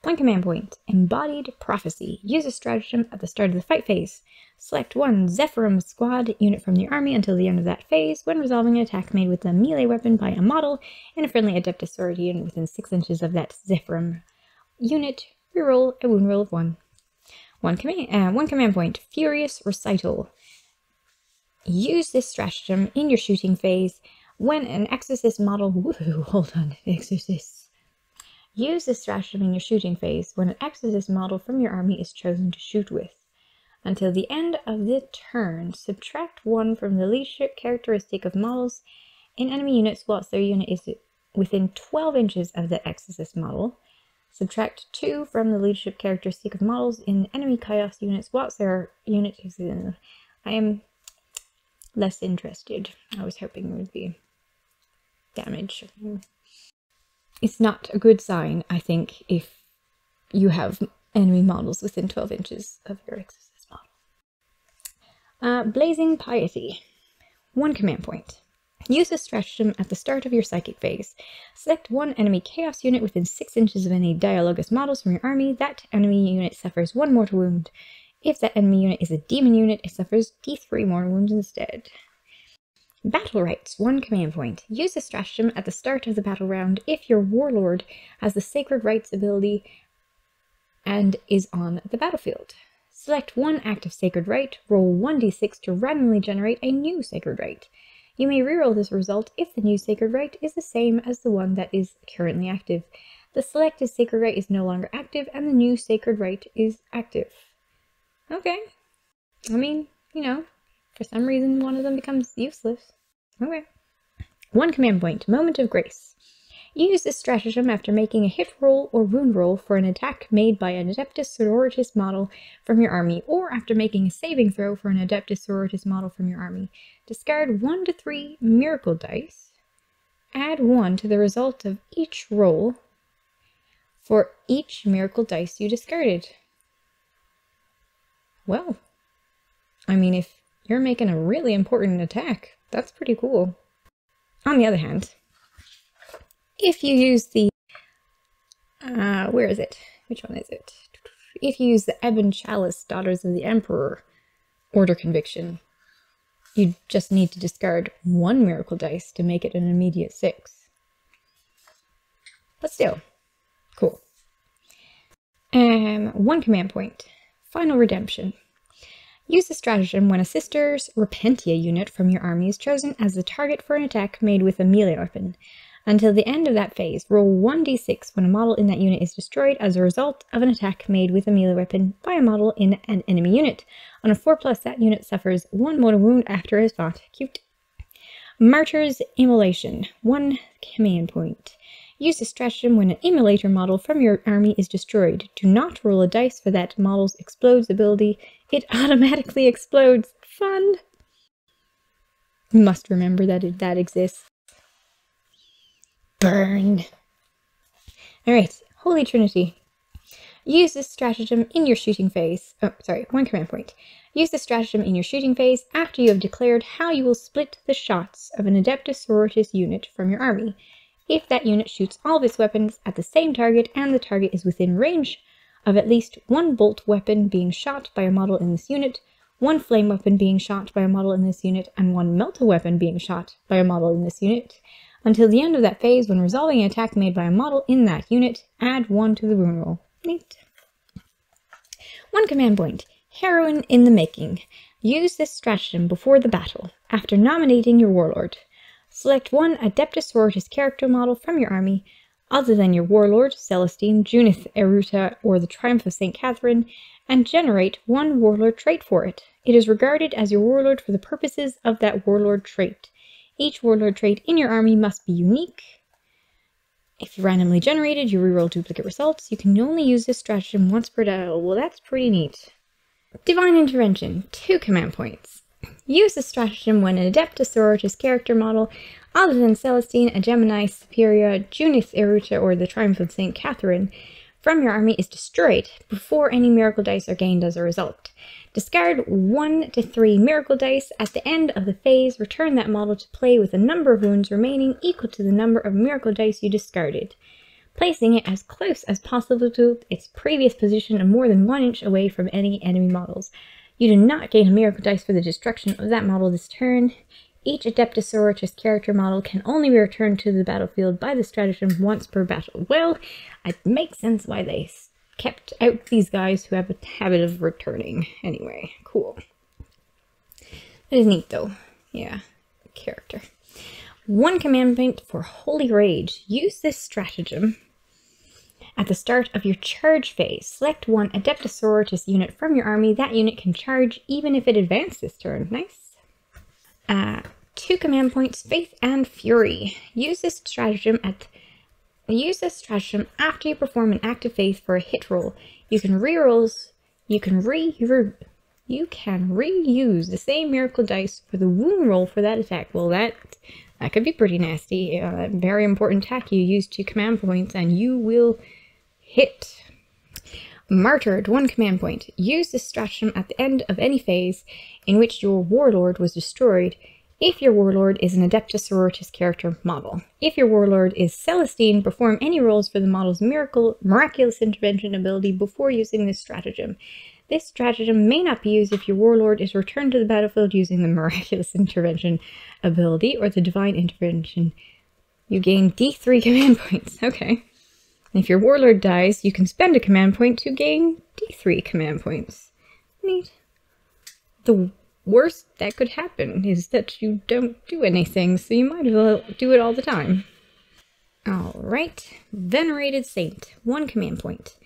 1 command point. Embodied Prophecy. Use a stratagem at the start of the fight phase. Select 1 Zephyrum squad unit from your army until the end of that phase. When resolving an attack made with a melee weapon by a model and a friendly Adepta Sororitas unit within 6 inches of that Zephyrum unit, reroll a wound roll of 1. 1 command point. Furious Recital. Use this stratagem in your shooting phase when an Exorcist model... Woohoo, hold on, Exorcist. Use this stratagem in your shooting phase when an Exorcist model from your army is chosen to shoot with. Until the end of the turn, subtract 1 from the leadership characteristic of models in enemy units whilst their unit is within 12 inches of the Exorcist model. Subtract 2 from the leadership characteristic of models in enemy chaos units whilst their unit is in... I am less interested. I was hoping there would be damage. It's not a good sign, I think, if you have enemy models within 12 inches of your Exorcist model. Blazing Piety. 1 command point. Use a stratagem at the start of your psychic phase. Select 1 enemy chaos unit within 6 inches of any Dialogus models from your army. That enemy unit suffers 1 mortal wound. If that enemy unit is a demon unit, it suffers d3 mortal wounds instead. Battle Rites. 1 command point. Use a stratagem at the start of the battle round if your Warlord has the Sacred Rites ability and is on the battlefield. Select 1 active Sacred Rite. Roll 1d6 to randomly generate a new Sacred Rite. You may reroll this result if the new Sacred Rite is the same as the one that is currently active. The selected Sacred Rite is no longer active, and the new Sacred Rite is active. Okay. I mean, you know, for some reason one of them becomes useless. Okay. 1 command point. Moment of Grace. Use this stratagem after making a hit roll or wound roll for an attack made by an Adepta Sororitas model from your army, or after making a saving throw for an Adepta Sororitas model from your army. Discard 1 to 3 miracle dice. Add 1 to the result of each roll for each miracle dice you discarded. Well, I mean, if you're making a really important attack, that's pretty cool. On the other hand, if you use the, where is it? Which one is it? If you use the Ebon Chalice, Daughters of the Emperor Order Conviction, you just need to discard 1 miracle dice to make it an immediate 6. But still, cool. 1 command point. Final Redemption. Use the stratagem when a Sister's Repentia unit from your army is chosen as the target for an attack made with a melee weapon. Until the end of that phase, roll 1d6 when a model in that unit is destroyed as a result of an attack made with a melee weapon by a model in an enemy unit. On a 4+, that unit suffers 1 mortal wound after it is fought. Cute. Martyr's Immolation. 1 command point. Use this stratagem when an immolator model from your army is destroyed. Do not roll a dice for that model's explodes ability. It automatically explodes. Fun! You must remember that that exists. Burn! Alright, Holy Trinity. Use this stratagem in your shooting phase. Oh, sorry, 1 command point. Use this stratagem in your shooting phase after you have declared how you will split the shots of an Adepta Sororitas unit from your army. If that unit shoots all of its weapons at the same target and the target is within range of at least 1 bolt weapon being shot by a model in this unit, 1 flame weapon being shot by a model in this unit, and 1 melta weapon being shot by a model in this unit, until the end of that phase, when resolving an attack made by a model in that unit, add 1 to the wound roll. Neat. 1 command point. Heroine in the Making. Use this stratagem before the battle, after nominating your Warlord. Select 1 Adepta Sororitas character model from your army, other than your Warlord, Celestine, Junith, Eruta, or the Triumph of St. Catherine, and generate 1 Warlord trait for it. It is regarded as your Warlord for the purposes of that Warlord trait. Each Warlord trait in your army must be unique. If you randomly generated, you reroll duplicate results. You can only use this stratagem once per battle. Well, that's pretty neat. Divine Intervention. 2 command points. Use this stratagem when an Adepta Sororitas character model, other than Celestine, a Gemini, Superior, Junith, Eruta, or the Triumph of St. Catherine, from your army is destroyed before any miracle dice are gained as a result. Discard 1 to 3 miracle dice. At the end of the phase, return that model to play with a number of wounds remaining equal to the number of miracle dice you discarded, placing it as close as possible to its previous position and more than 1 inch away from any enemy models. You do not gain a miracle dice for the destruction of that model this turn. Each Adepta Sororitas character model can only be returned to the battlefield by the stratagem once per battle. Well, it makes sense why they kept out these guys who have a habit of returning. Anyway, cool. That is neat though. Yeah, character. 1 command point for Holy Rage. Use this stratagem at the start of your charge phase. Select 1 Adepta Sororitas unit from your army. That unit can charge even if it advanced this turn. Nice. 2 command points, Faith and Fury. Use this stratagem after you perform an act of faith for a hit roll. You can reuse the same miracle dice for the wound roll for that attack. Well, that could be pretty nasty. Very important attack. You use 2 command points and you will hit. Martyred. 1 command point. Use this stratagem at the end of any phase in which your Warlord was destroyed, if your Warlord is an Adepta Sororitas character model. If your Warlord is Celestine, perform any rolls for the model's miraculous intervention ability before using this stratagem. This stratagem may not be used if your Warlord is returned to the battlefield using the miraculous intervention ability or the divine intervention. You gain D3 command points. Okay. And if your Warlord dies, you can spend a command point to gain D3 command points. Neat. The worst that could happen is that you don't do anything, so you might as well do it all the time. Alright. Venerated Saint. 1 command point.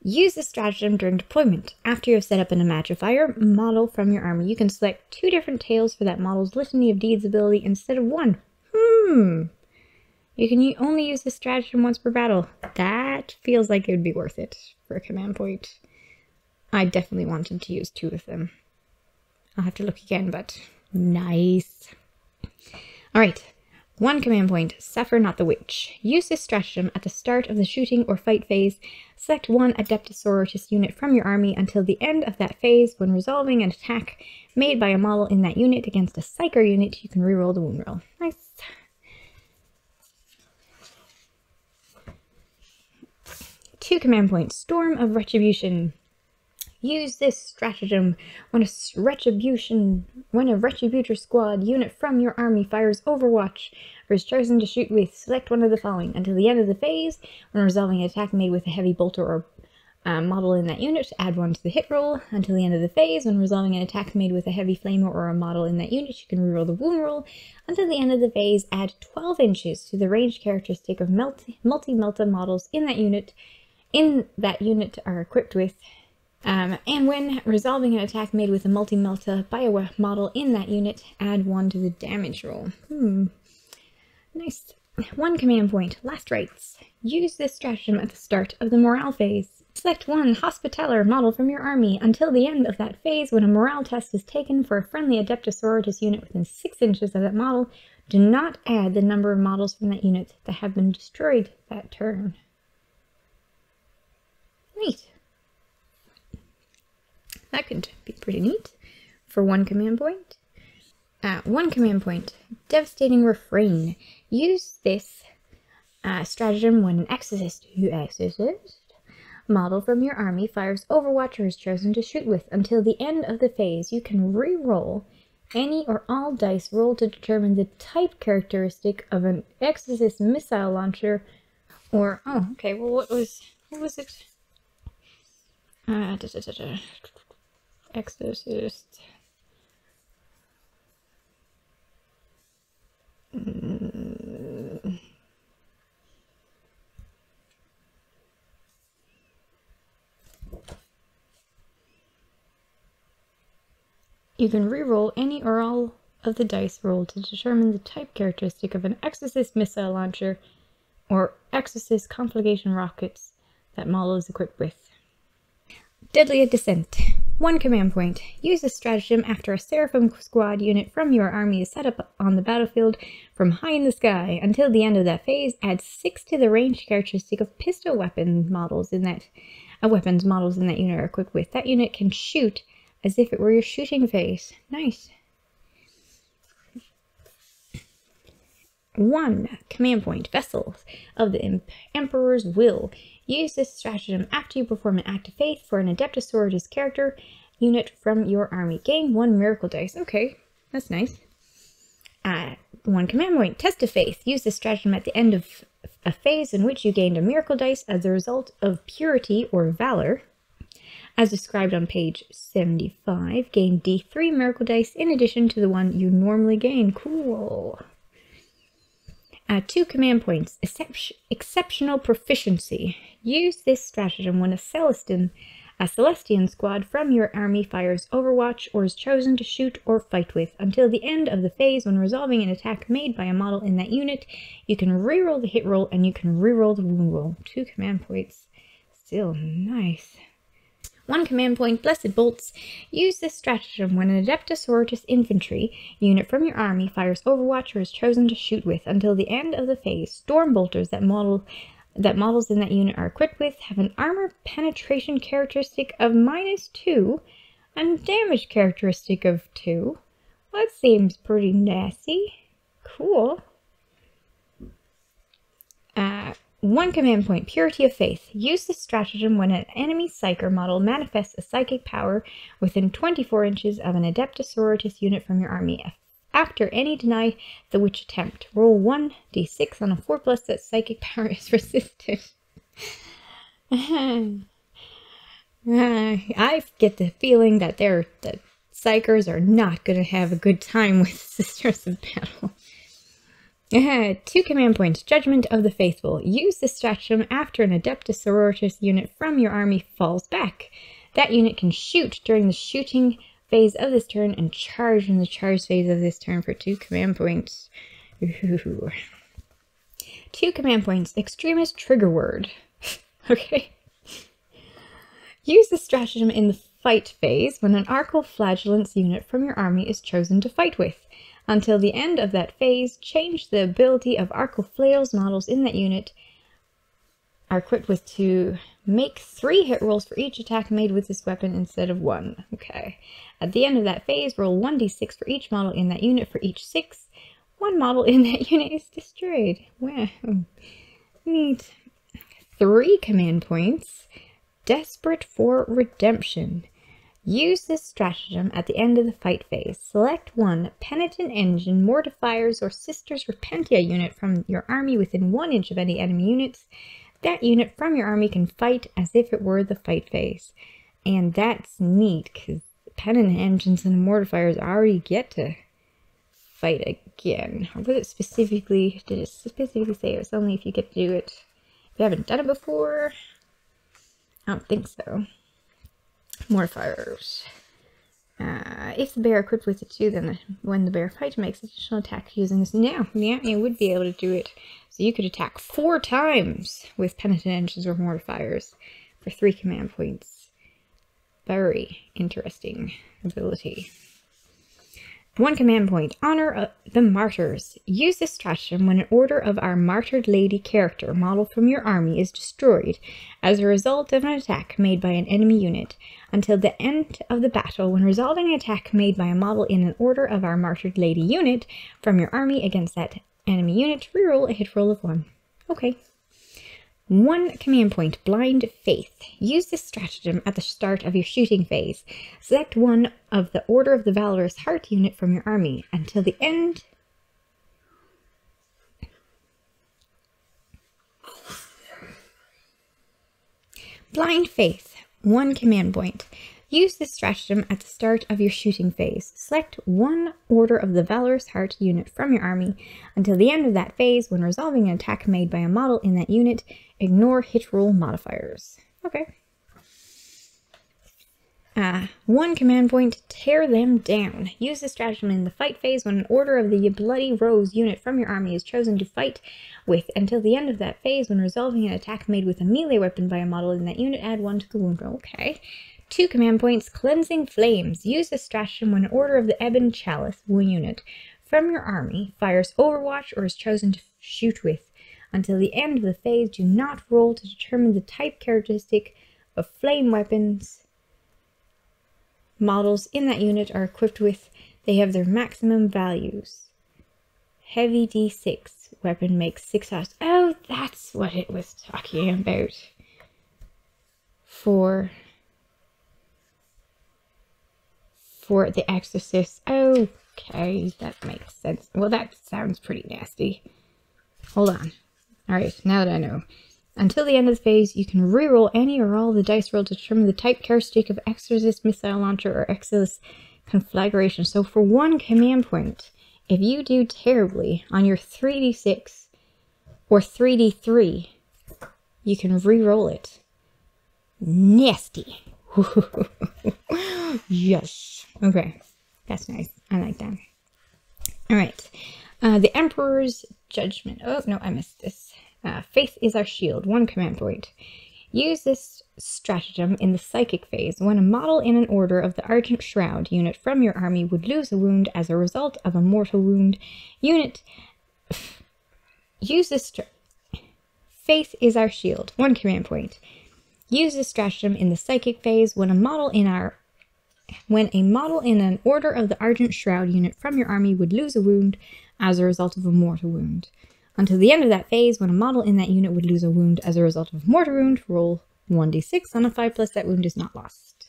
Use this stratagem during deployment. After you have set up an Imagifier model from your army, you can select 2 different tales for that model's Litany of Deeds ability instead of 1. You can only use this stratagem once per battle. That feels like it would be worth it for a command point. I definitely wanted to use 2 of them. I'll have to look again, but nice. Alright. 1 command point, Suffer Not the Witch. Use this stratagem at the start of the shooting or fight phase. Select 1 Adepta Sororitas unit from your army until the end of that phase. When resolving an attack made by a model in that unit against a Psyker unit, you can reroll the wound roll. Nice. Two command points, Storm of Retribution. Use this stratagem when a Retributor squad unit from your army fires Overwatch or is chosen to shoot with. Select one of the following. Until the end of the phase, when resolving an attack made with a heavy bolter or model in that unit, add 1 to the hit roll until the end of the phase. When resolving an attack made with a heavy flamer or a model in that unit, you can reroll the wound roll. Until the end of the phase, add 12 inches to the ranged characteristic of multi-melta models in that unit are equipped with. And when resolving an attack made with a multi-melta by a model in that unit, add 1 to the damage roll. Nice. 1 command point. Last rites. Use this stratagem at the start of the morale phase. Select 1 Hospitaller model from your army until the end of that phase. When a morale test is taken for a friendly Adepta Sororitas unit within 6 inches of that model, do not add the number of models from that unit that have been destroyed that turn. Neat. That could be pretty neat for 1 command point. 1 command point. Devastating Refrain. Use this stratagem when an exorcist model from your army fires Overwatch or is chosen to shoot with. Until the end of the phase, you can re-roll any or all dice rolled to determine the type characteristic of an exorcist missile launcher or... Oh, okay, well what was it? Exorcist... You can re-roll any or all of the dice rolled to determine the type characteristic of an Exorcist missile launcher or Exorcist conflagration rockets that model is equipped with. Deadly Descent. 1 command point. Use this stratagem after a Seraphim squad unit from your army is set up on the battlefield from high in the sky. Until the end of that phase, add 6 to the ranged characteristic of pistol weapon models in that weapons models in that unit are equipped with. That unit can shoot as if it were your shooting phase. Nice. 1 command point. Vessels of the Emperor's Will. Use this stratagem after you perform an act of faith for an Adepta Sororitas character unit from your army. Gain 1 miracle dice. Okay, that's nice. 1 command point. Test of Faith. Use this stratagem at the end of a phase in which you gained a miracle dice as a result of purity or valor. As described on page 75, gain D3 miracle dice in addition to the one you normally gain. Cool. 2 command points. Exceptional Proficiency. Use this stratagem when a Celestian squad from your army fires Overwatch or is chosen to shoot or fight with. Until the end of the phase, when resolving an attack made by a model in that unit, you can reroll the hit roll and you can reroll the wound roll. 2 command points. Still nice. 1 command point. Blessed Bolts. Use this stratagem when an Adepta Sororitas infantry unit from your army fires Overwatch or is chosen to shoot with. Until the end of the phase, Storm Bolters that models in that unit are equipped with have an armor penetration characteristic of -2 and damage characteristic of 2. That seems pretty nasty. Cool. 1 command point. Purity of Faith. Use this stratagem when an enemy Psyker model manifests a psychic power within 24 inches of an Adepta Sororitas unit from your army. After any deny the witch attempt, roll 1d6 on a 4+ that psychic power is resisted. I get the feeling that the Psykers are not going to have a good time with Sisters of Battle. 2 command points. Judgment of the Faithful. Use this stratagem after an Adepta Sororitas unit from your army falls back. That unit can shoot during the shooting phase of this turn and charge in the charge phase of this turn for 2 command points. Ooh. 2 command points. Extremist Trigger Word. Okay. Use this stratagem in the fight phase when an Arco Flails unit from your army is chosen to fight with. Until the end of that phase, change the ability of Arco Flails models in that unit are equipped with to make 3 hit rolls for each attack made with this weapon instead of 1. Okay. At the end of that phase, roll 1d6 for each model in that unit. For each 6, 1 model in that unit is destroyed. Wow. Neat. 3 command points. Desperate for Redemption. Use this stratagem at the end of the fight phase. Select 1 Penitent Engine, Mortifiers, or Sisters Repentia unit from your army within 1 inch of any enemy units. that unit from your army can fight as if it were the fight phase. And that's neat, because Penitent Engines and Mortifiers already get to fight again. Or was it specifically, did it specifically say it's only if you get to do it if you haven't done it before? I don't think so. Mortifiers. If the bear equipped with it too, then when the bear fights makes additional attack using this now, you would be able to do it. So you could attack 4 times with Penitent Engines or Mortifiers for 3 command points. Very interesting ability. 1 command point. Honor the Martyrs. Use this stratagem when an order of our Martyred Lady character model from your army is destroyed as a result of an attack made by an enemy unit. Until the end of the battle, when resolving an attack made by a model in an order of our Martyred Lady unit from your army against that enemy unit, reroll a hit roll of 1. Okay. 1 command point. Blind Faith. Use this stratagem at the start of your shooting phase. Select one of the Order of the Valorous Heart unit from your army until the end. Blind Faith. 1 command point. Use this stratagem at the start of your shooting phase. Select one Order of the Valorous Heart unit from your army until the end of that phase. When resolving an attack made by a model in that unit, ignore hit roll modifiers. Okay. 1 command point. Tear them down. Use this stratagem in the fight phase when an Order of the Bloody Rose unit from your army is chosen to fight with until the end of that phase. When resolving an attack made with a melee weapon by a model in that unit, add 1 to the wound roll. Okay. 2 command points. Cleansing Flames. Use this stratagem when an Order of the Ebon Chalice unit from your army fires Overwatch or is chosen to shoot with. Until the end of the phase, do not roll to determine the type characteristic of flame weapons models in that unit are equipped with. They have their maximum values. Heavy D6. Weapon makes 6 shots. Oh, that's what it was talking about. For the Exorcist. Okay, that makes sense. Well, that sounds pretty nasty. Hold on. Alright, now that I know. Until the end of the phase, you can reroll any or all the dice rolled to determine the type characteristic of Exorcist Missile Launcher or Exorcist Conflagration. So for 1 command point, if you do terribly on your 3d6 or 3d3, you can reroll it. Nasty. Yes. Okay. That's nice. I like that. Alright. The Emperor's Judgement. Oh, no, I missed this. Faith is our shield. 1 command point. Use this stratagem in the psychic phase when a model in an Order of the Argent Shroud unit from your army would lose a wound as a result of a mortal wound. Unit. Use this Faith is our shield. 1 command point. Use this stratagem in the psychic phase when a model in an Order of the Argent Shroud unit from your army would lose a wound as a result of a mortal wound. Until the end of that phase, when a model in that unit would lose a wound as a result of a mortal wound, roll 1d6. On a 5+, that wound is not lost.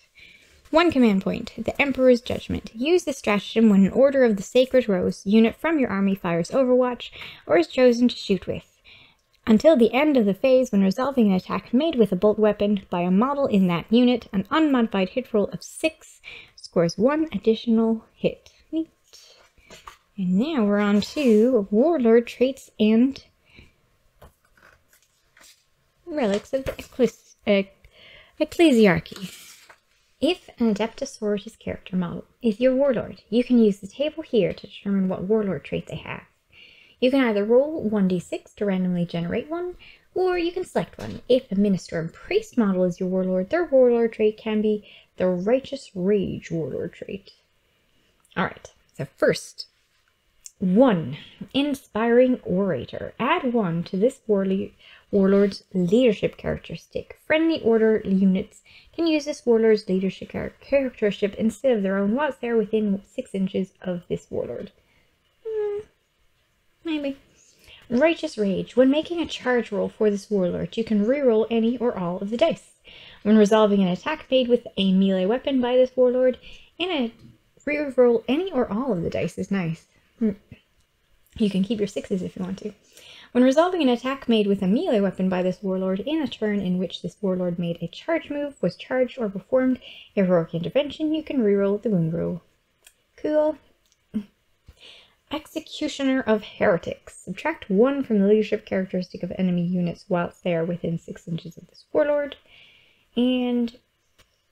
1 command point. The Emperor's Judgment. Use this stratagem when an Order of the Sacred Rose unit from your army fires Overwatch or is chosen to shoot with. Until the end of the phase, when resolving an attack made with a bolt weapon by a model in that unit, an unmodified hit roll of 6 scores 1 additional hit. Neat. And now we're on to Warlord Treats and Relics of the Ecclesiarchy. If an Adepta Sororitas character model is your Warlord, you can use the table here to determine what Warlord trait they have. You can either roll 1d6 to randomly generate one, or you can select one. If a Minister and Priest model is your Warlord, their Warlord trait can be the Righteous Rage Warlord trait. Alright, so first, 1. Inspiring Orator. Add 1 to this Warlord's leadership characteristic. Friendly Order units can use this Warlord's leadership characteristic instead of their own whilst they're within 6 inches of this Warlord. Maybe. Righteous Rage. When making a charge roll for this Warlord, you can reroll any or all of the dice. When resolving an attack made with a melee weapon by this Warlord, reroll any or all of the dice is nice. You can keep your 6s if you want to. When resolving an attack made with a melee weapon by this warlord in a turn in which this warlord made a charge move, was charged, or performed a heroic intervention, you can reroll the wound roll. Cool. Executioner of Heretics. Subtract 1 from the leadership characteristic of enemy units whilst they are within 6 inches of this warlord. And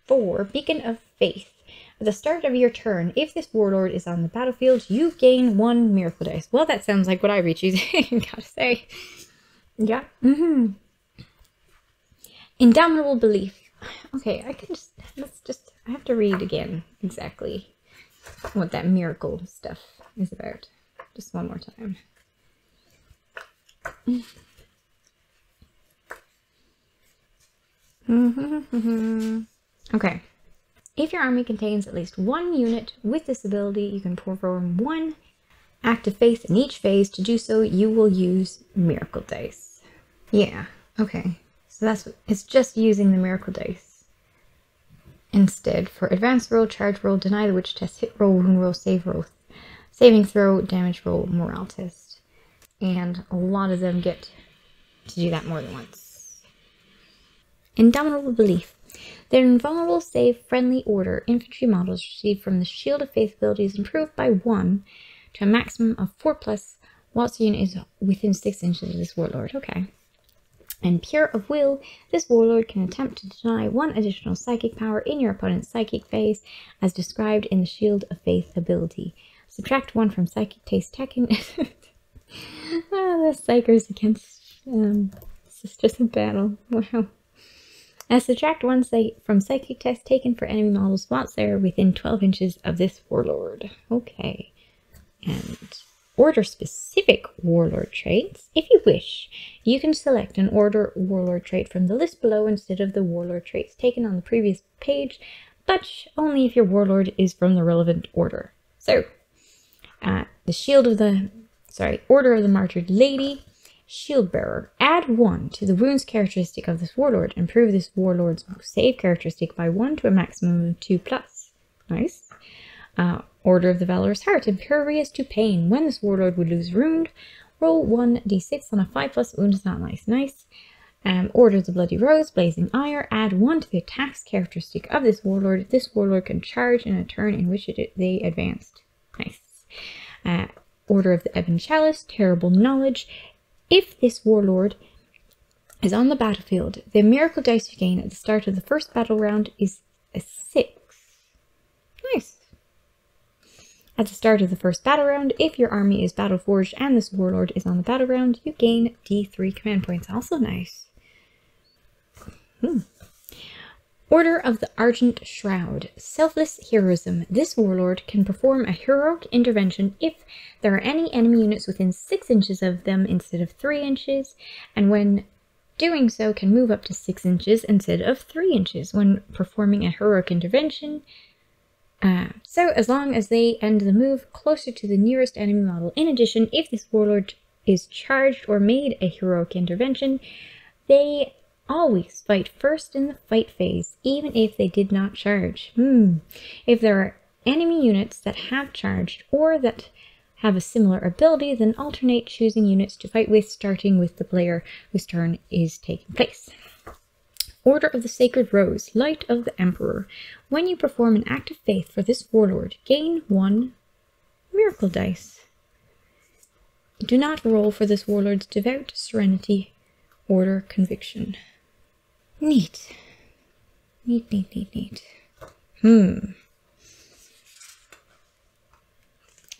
4. Beacon of Faith. At the start of your turn, if this warlord is on the battlefield, you gain 1 miracle dice. Well, that sounds like what I'd be choosing, gotta say. Yeah. Indomitable Belief. Okay, I have to read again exactly what that miracle stuff is about. Just one more time. Okay. If your army contains at least 1 unit with this ability, you can perform 1 act of faith in each phase. To do so, you will use miracle dice. Yeah, okay. So it's just using the miracle dice. Instead, for advanced roll, charge roll, deny the witch test, hit roll, wound roll, save roll, saving throw, damage roll, morale test. And a lot of them get to do that more than once. Indomitable Belief. Their invulnerable save friendly order infantry models received from the Shield of Faith ability is improved by 1 to a maximum of 4+, whilst the unit is within 6 inches of this warlord. Okay. And Pure of Will, this warlord can attempt to deny 1 additional psychic power in your opponent's psychic phase, as described in the Shield of Faith ability. Subtract 1 from psychic taste taken. The psychers against Sisters of Battle. Wow. Subtract 1 from psychic test taken for enemy models whilst they are within 12 inches of this warlord. Okay. And order-specific warlord traits. If you wish, you can select an order warlord trait from the list below instead of the warlord traits taken on the previous page, but only if your warlord is from the relevant order. So, Order of the Martyred Lady. Shield Bearer. Add 1 to the wounds characteristic of this warlord. Improve this warlord's save characteristic by 1 to a maximum of 2+. Nice. Order of the Valorous Heart. Impervious to pain. When this warlord would lose wound, roll 1d6 on a 5+ wound is not nice. Nice. Order of the Bloody Rose. Blazing Ire. Add 1 to the attacks characteristic of this warlord. This warlord can charge in a turn in which they advanced. Nice. Order of the Ebon Chalice. Terrible Knowledge. If this warlord is on the battlefield, the miracle dice you gain at the start of the first battle round is a 6. Nice. At the start of the first battle round, if your army is battle forged and this warlord is on the battle round, you gain D3 command points. Also nice. Order of the Argent Shroud. Selfless Heroism. This warlord can perform a heroic intervention if there are any enemy units within 6 inches of them instead of 3 inches, and when doing so can move up to 6 inches instead of 3 inches when performing a heroic intervention. So as long as they end the move closer to the nearest enemy model. In addition, if this warlord is charged or made a heroic intervention, they always fight first in the fight phase, even if they did not charge. If there are enemy units that have charged or that have a similar ability, then alternate choosing units to fight with, starting with the player whose turn is taking place. Order of the Sacred Rose. Light of the Emperor. When you perform an act of faith for this warlord, gain 1 miracle dice. Do not roll for this warlord's devout serenity, order, conviction. Neat. Neat.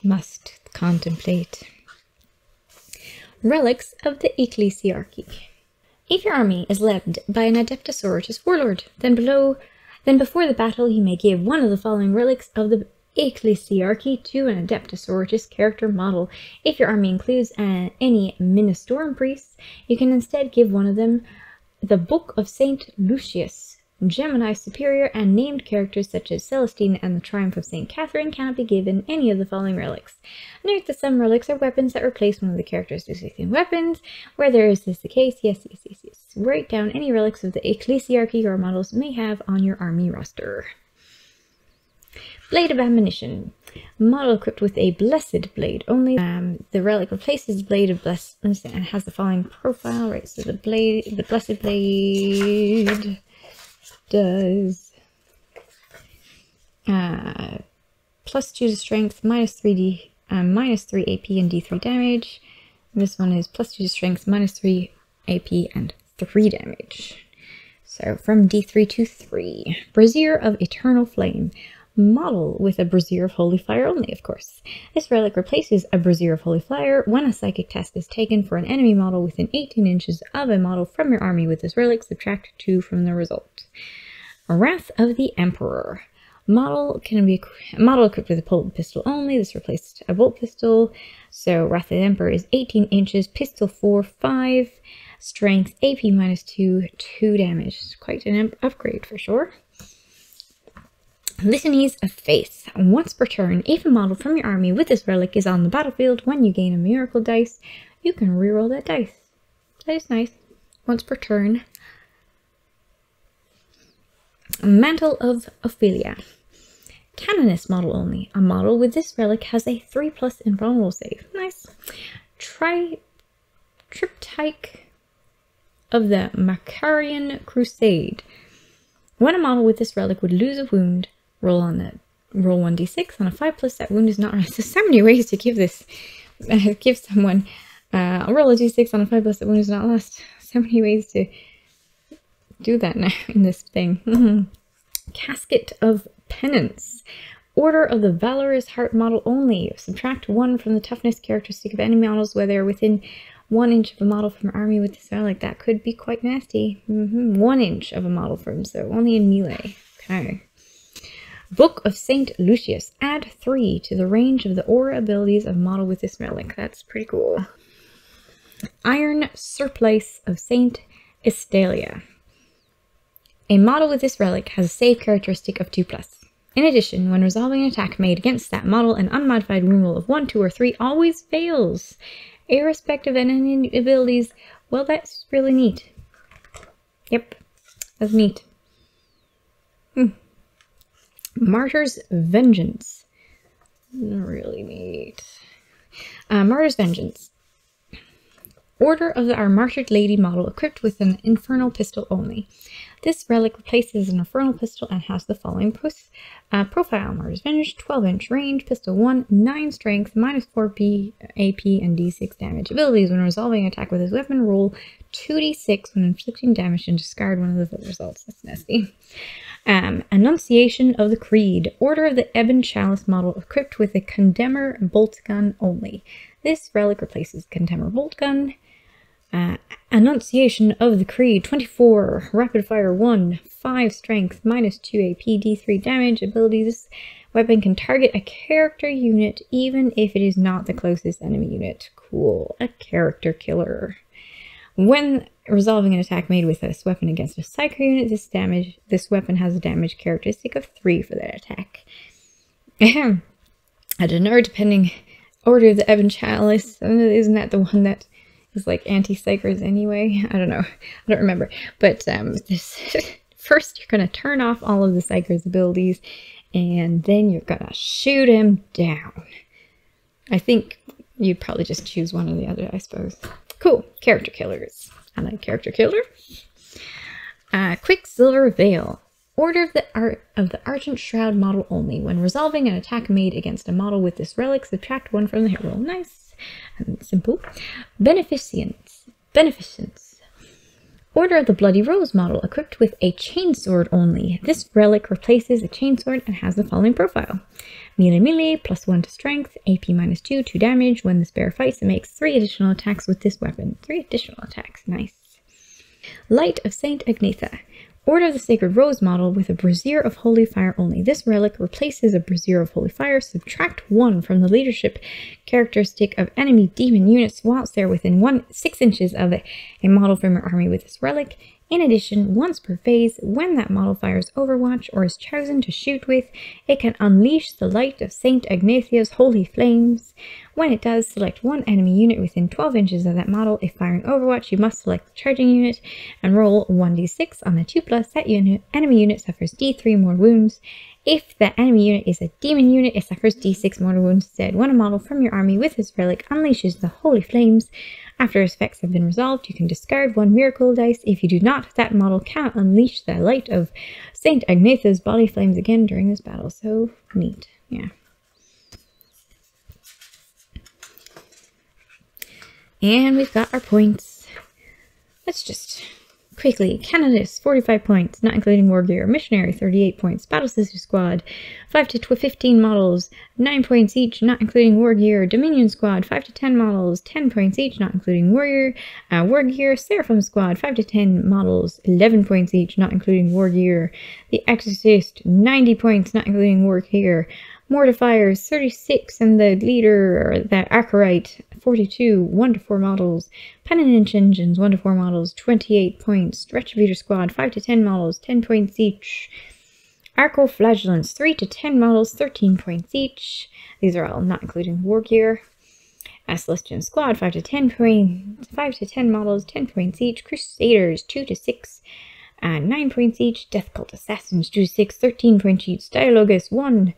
Must contemplate. Relics of the Ecclesiarchy. If your army is led by an Adepta Sororitas warlord, then before the battle you may give one of the following relics of the Ecclesiarchy to an Adepta Sororitas character model. If your army includes any Ministorum priests, you can instead give one of them the Book of Saint Lucius. Gemini Superior and named characters such as Celestine and the Triumph of St. Catherine cannot be given any of the following relics. Note that some relics are weapons that replace one of the characteristics in weapons. Where there is this the case, yes. Write down any relics of the Ecclesiarchy your models may have on your army roster. Blade of Admonition. Model equipped with a Blessed Blade only. The relic replaces the Blade of Bless and has the following profile. Right, so the Blessed Blade does +2 to strength, -3 AP and D3 damage. And this one is +2 to strength, -3 AP and 3 damage. So from D3 to 3. Brazier of Eternal Flame. Model with a Brazier of Holy Fire only, of course. This relic replaces a Brazier of Holy Fire when a psychic test is taken for an enemy model within 18 inches of a model from your army with this relic. Subtract 2 from the result. Wrath of the Emperor. Model can be model equipped with a bolt pistol only. This replaced a bolt pistol. So Wrath of the Emperor is 18 inches, pistol 4, 5, strength, AP -2, 2 damage. Quite an upgrade for sure. Litanies of Faith. Once per turn, if a model from your army with this relic is on the battlefield, when you gain a miracle dice, you can reroll that dice. That is nice. Once per turn. Mantle of Ophelia. Canoness model only. A model with this relic has a 3+ invulnerable save. Nice. Triptych of the Macarian Crusade. When a model with this relic would lose a wound, roll 1d6 on a 5+. That wound is not right. So many ways to give this. Give someone roll a d6 on a 5+. That wound is not lost. So many ways to do that now in this thing. Casket of Penance. Order of the Valorous Heart model only. Subtract 1 from the toughness characteristic of enemy models where they're within 1 inch of a model from army with this relic. That could be quite nasty. 1 inch of a model from, so only in melee. Okay. Book of Saint Lucius. Add 3 to the range of the aura abilities of a model with this relic. That's pretty cool. Iron Surplice of Saint Estelia. A model with this relic has a save characteristic of 2+. In addition, when resolving an attack made against that model, an unmodified wound roll of 1, 2, or 3 always fails, irrespective of any abilities. Well, that's really neat. Yep, that's neat. Martyr's Vengeance. Really neat. Martyr's Vengeance. Order of our Martyred Lady model equipped with an Infernal Pistol only. This relic replaces an Infernal Pistol and has the following profile. Martyr's Vengeance, 12-inch range, pistol 1, 9 strength, -4 AP, and D6 damage. Abilities: when resolving an attack with this weapon, roll 2d6 when inflicting damage and discard one of the results. That's nasty. Annunciation of the Creed. Order of the Ebon Chalice model equipped with a Condemner Bolt Gun only. This relic replaces Condemner Bolt Gun. Annunciation of the Creed, 24, rapid fire 1, 5 strength, -2 AP, D3 damage. Ability: this weapon can target a character unit even if it is not the closest enemy unit. Cool. A character killer. When resolving an attack made with this weapon against a psyker unit, this weapon has a damage characteristic of 3 for that attack. I don't know, depending order of the Ebon Chalice. Isn't that the one that is like anti-psychers anyway? I don't know. I don't remember. But first you're going to turn off all of the psychers' abilities, and then you're going to shoot him down. I think you'd probably just choose one or the other, I suppose. Cool. Character killers. I like character killers. Quicksilver Veil. Order of the Argent Shroud model only. When resolving an attack made against a model with this relic, subtract 1 from the hit roll. Nice and simple. Beneficence. Order of the Bloody Rose model equipped with a chainsword only. This relic replaces a chainsword and has the following profile. Melee, +1 to strength, AP -2, 2 damage. When the bear fights, it makes 3 additional attacks with this weapon. 3 additional attacks. Nice. Light of Saint Agnetha. Order of the Sacred Rose model with a Brazier of Holy Fire only. This relic replaces a Brazier of Holy Fire. Subtract 1 from the leadership characteristic of enemy demon units whilst they're within 6 inches of a model from your army with this relic. In addition, once per phase, when that model fires Overwatch or is chosen to shoot with, it can unleash the light of Saint Agnetha's holy flames. When it does, select one enemy unit within 12 inches of that model. If firing Overwatch, you must select the charging unit and roll 1d6 on a 2+. That enemy unit suffers D3 more wounds. If the enemy unit is a demon unit, it suffers d6 mortal wounds instead. When a model from your army with this relic unleashes the holy flames, after its effects have been resolved, you can discard 1 miracle dice. If you do not, that model cannot unleash the light of Saint Agnetha's body flames again during this battle. So neat. Yeah. And we've got our points. Let's just quickly. Canonist, 45 points, not including war gear. Missionary, 38 points. Battle Sister Squad, 5 to 15 models, 9 points each, not including war gear. Dominion Squad, 5 to 10 models, 10 points each, not including war gear. Seraphim Squad, 5 to 10 models, 11 points each, not including war gear. The Exorcist, 90 points, not including war gear. Mortifiers, 36, and the leader, or the Acolyte, 42, 1 to 4 models. Penitent Engines, 1 to 4 models, 28 points. Retribution Squad, 5 to 10 models, 10 points each. Arco Flails, 3 to 10 models, 13 points each. These are all not including war gear. Celestial Squad, 5 to 10 points, 5 to 10 models, 10 points each. Crusaders, 2 to 6. 9 points each. Death Cult Assassins, 2 to 6, 13 points each. Dialogus, 1,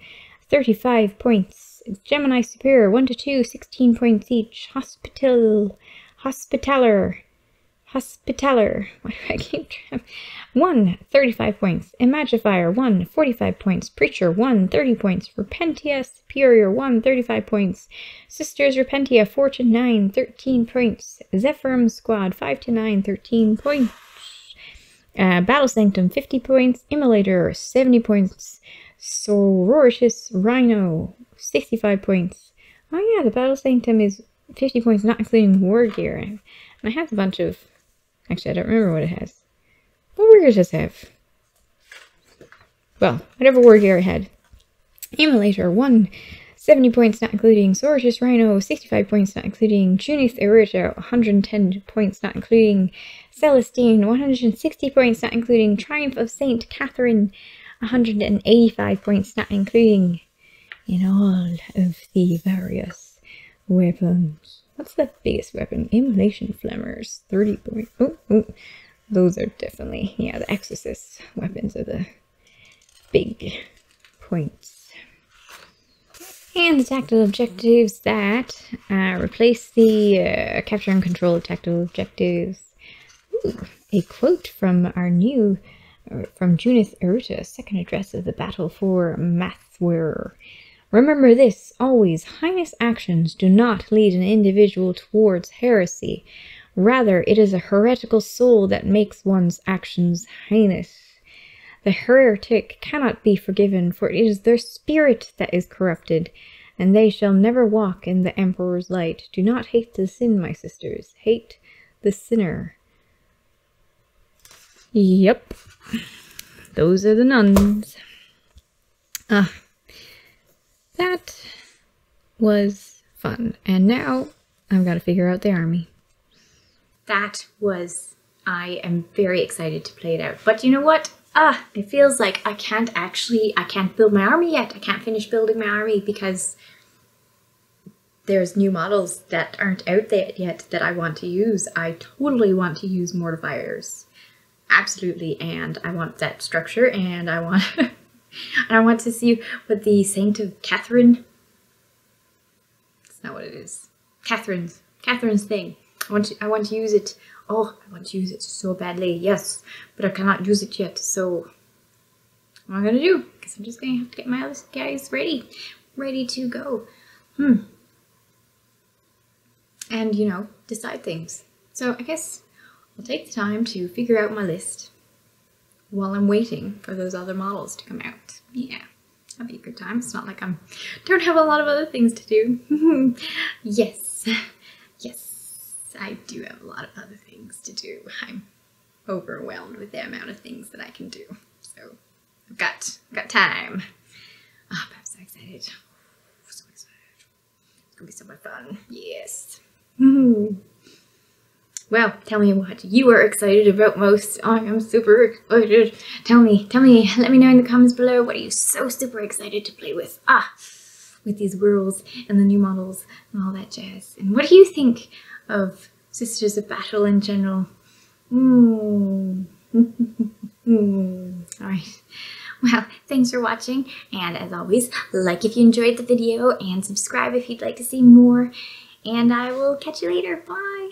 35 points. Gemini Superior, 1 to 2, 16 points each. Hospitaller. Why do I keep track? 1, 35 points. Imagifier, 1, 45 points. Preacher, 1, 30 points. Repentia Superior, 1, 35 points. Sisters Repentia, 4 to 9, 13 points. Zephyrum Squad, 5 to 9, 13 points. Battle Sanctum, 50 points. Immolator, 70 points. Sororitas Rhyno, 65 points. Oh yeah, the Battle Sanctum is 50 points, not including war gear. And I have a bunch of... Actually, I don't remember what it has. What war gear does it have? Well, whatever war gear I had. Immolator, 1, 70 points, not including Sororitas Rhyno, 65 points, not including Junith Orator, 110 points, not including Celestine, 160 points, not including Triumph of Saint Catherine, 185 points, not including in all of the various weapons. What's the biggest weapon? Immolation Flammers, 30 points. Oh, those are definitely, yeah, the Exorcist weapons are the big points. And the tactical objectives that replace the capture and control of tactical objectives. Ooh, a quote from our new from Junith Eruta, second address of the battle for Mathwer. Remember this, always, heinous actions do not lead an individual towards heresy. Rather, it is a heretical soul that makes one's actions heinous. The heretic cannot be forgiven, for it is their spirit that is corrupted, and they shall never walk in the Emperor's light. Do not hate the sin, my sisters. Hate the sinner. Yep. Those are the nuns. That was fun. And now I've got to figure out the army. I am very excited to play it out. But you know what? It feels like I can't build my army yet. I can't finish building my army because there's new models that aren't out there yet that I want to use. I totally want to use mortifiers. Absolutely, and I want that structure, and I want I want to see what the Saint of Catherine. That's not what it is. Catherine's thing. I want to use it. Oh, I want to use it so badly. Yes, but I cannot use it yet. So what am I gonna do? Guess I'm just gonna have to get my other guys ready to go. And you know, decide things. So I guess I'll take the time to figure out my list while I'm waiting for those other models to come out. Yeah, that'll be a good time. It's not like I don't have a lot of other things to do. Yes, I do have a lot of other things to do. I'm overwhelmed with the amount of things that I can do. So I've got time. Oh, I'm so excited. So excited. It's gonna be so much fun. Yes. Well, tell me what you are excited about most. I am super excited. Tell me, let me know in the comments below. What are you so super excited to play with? With these worlds and the new models and all that jazz. And what do you think of Sisters of Battle in general? Alright. Well, thank Thanks for watching, and as always, like if you enjoyed the video and subscribe if you'd like to see more, and I will catch you later. Bye!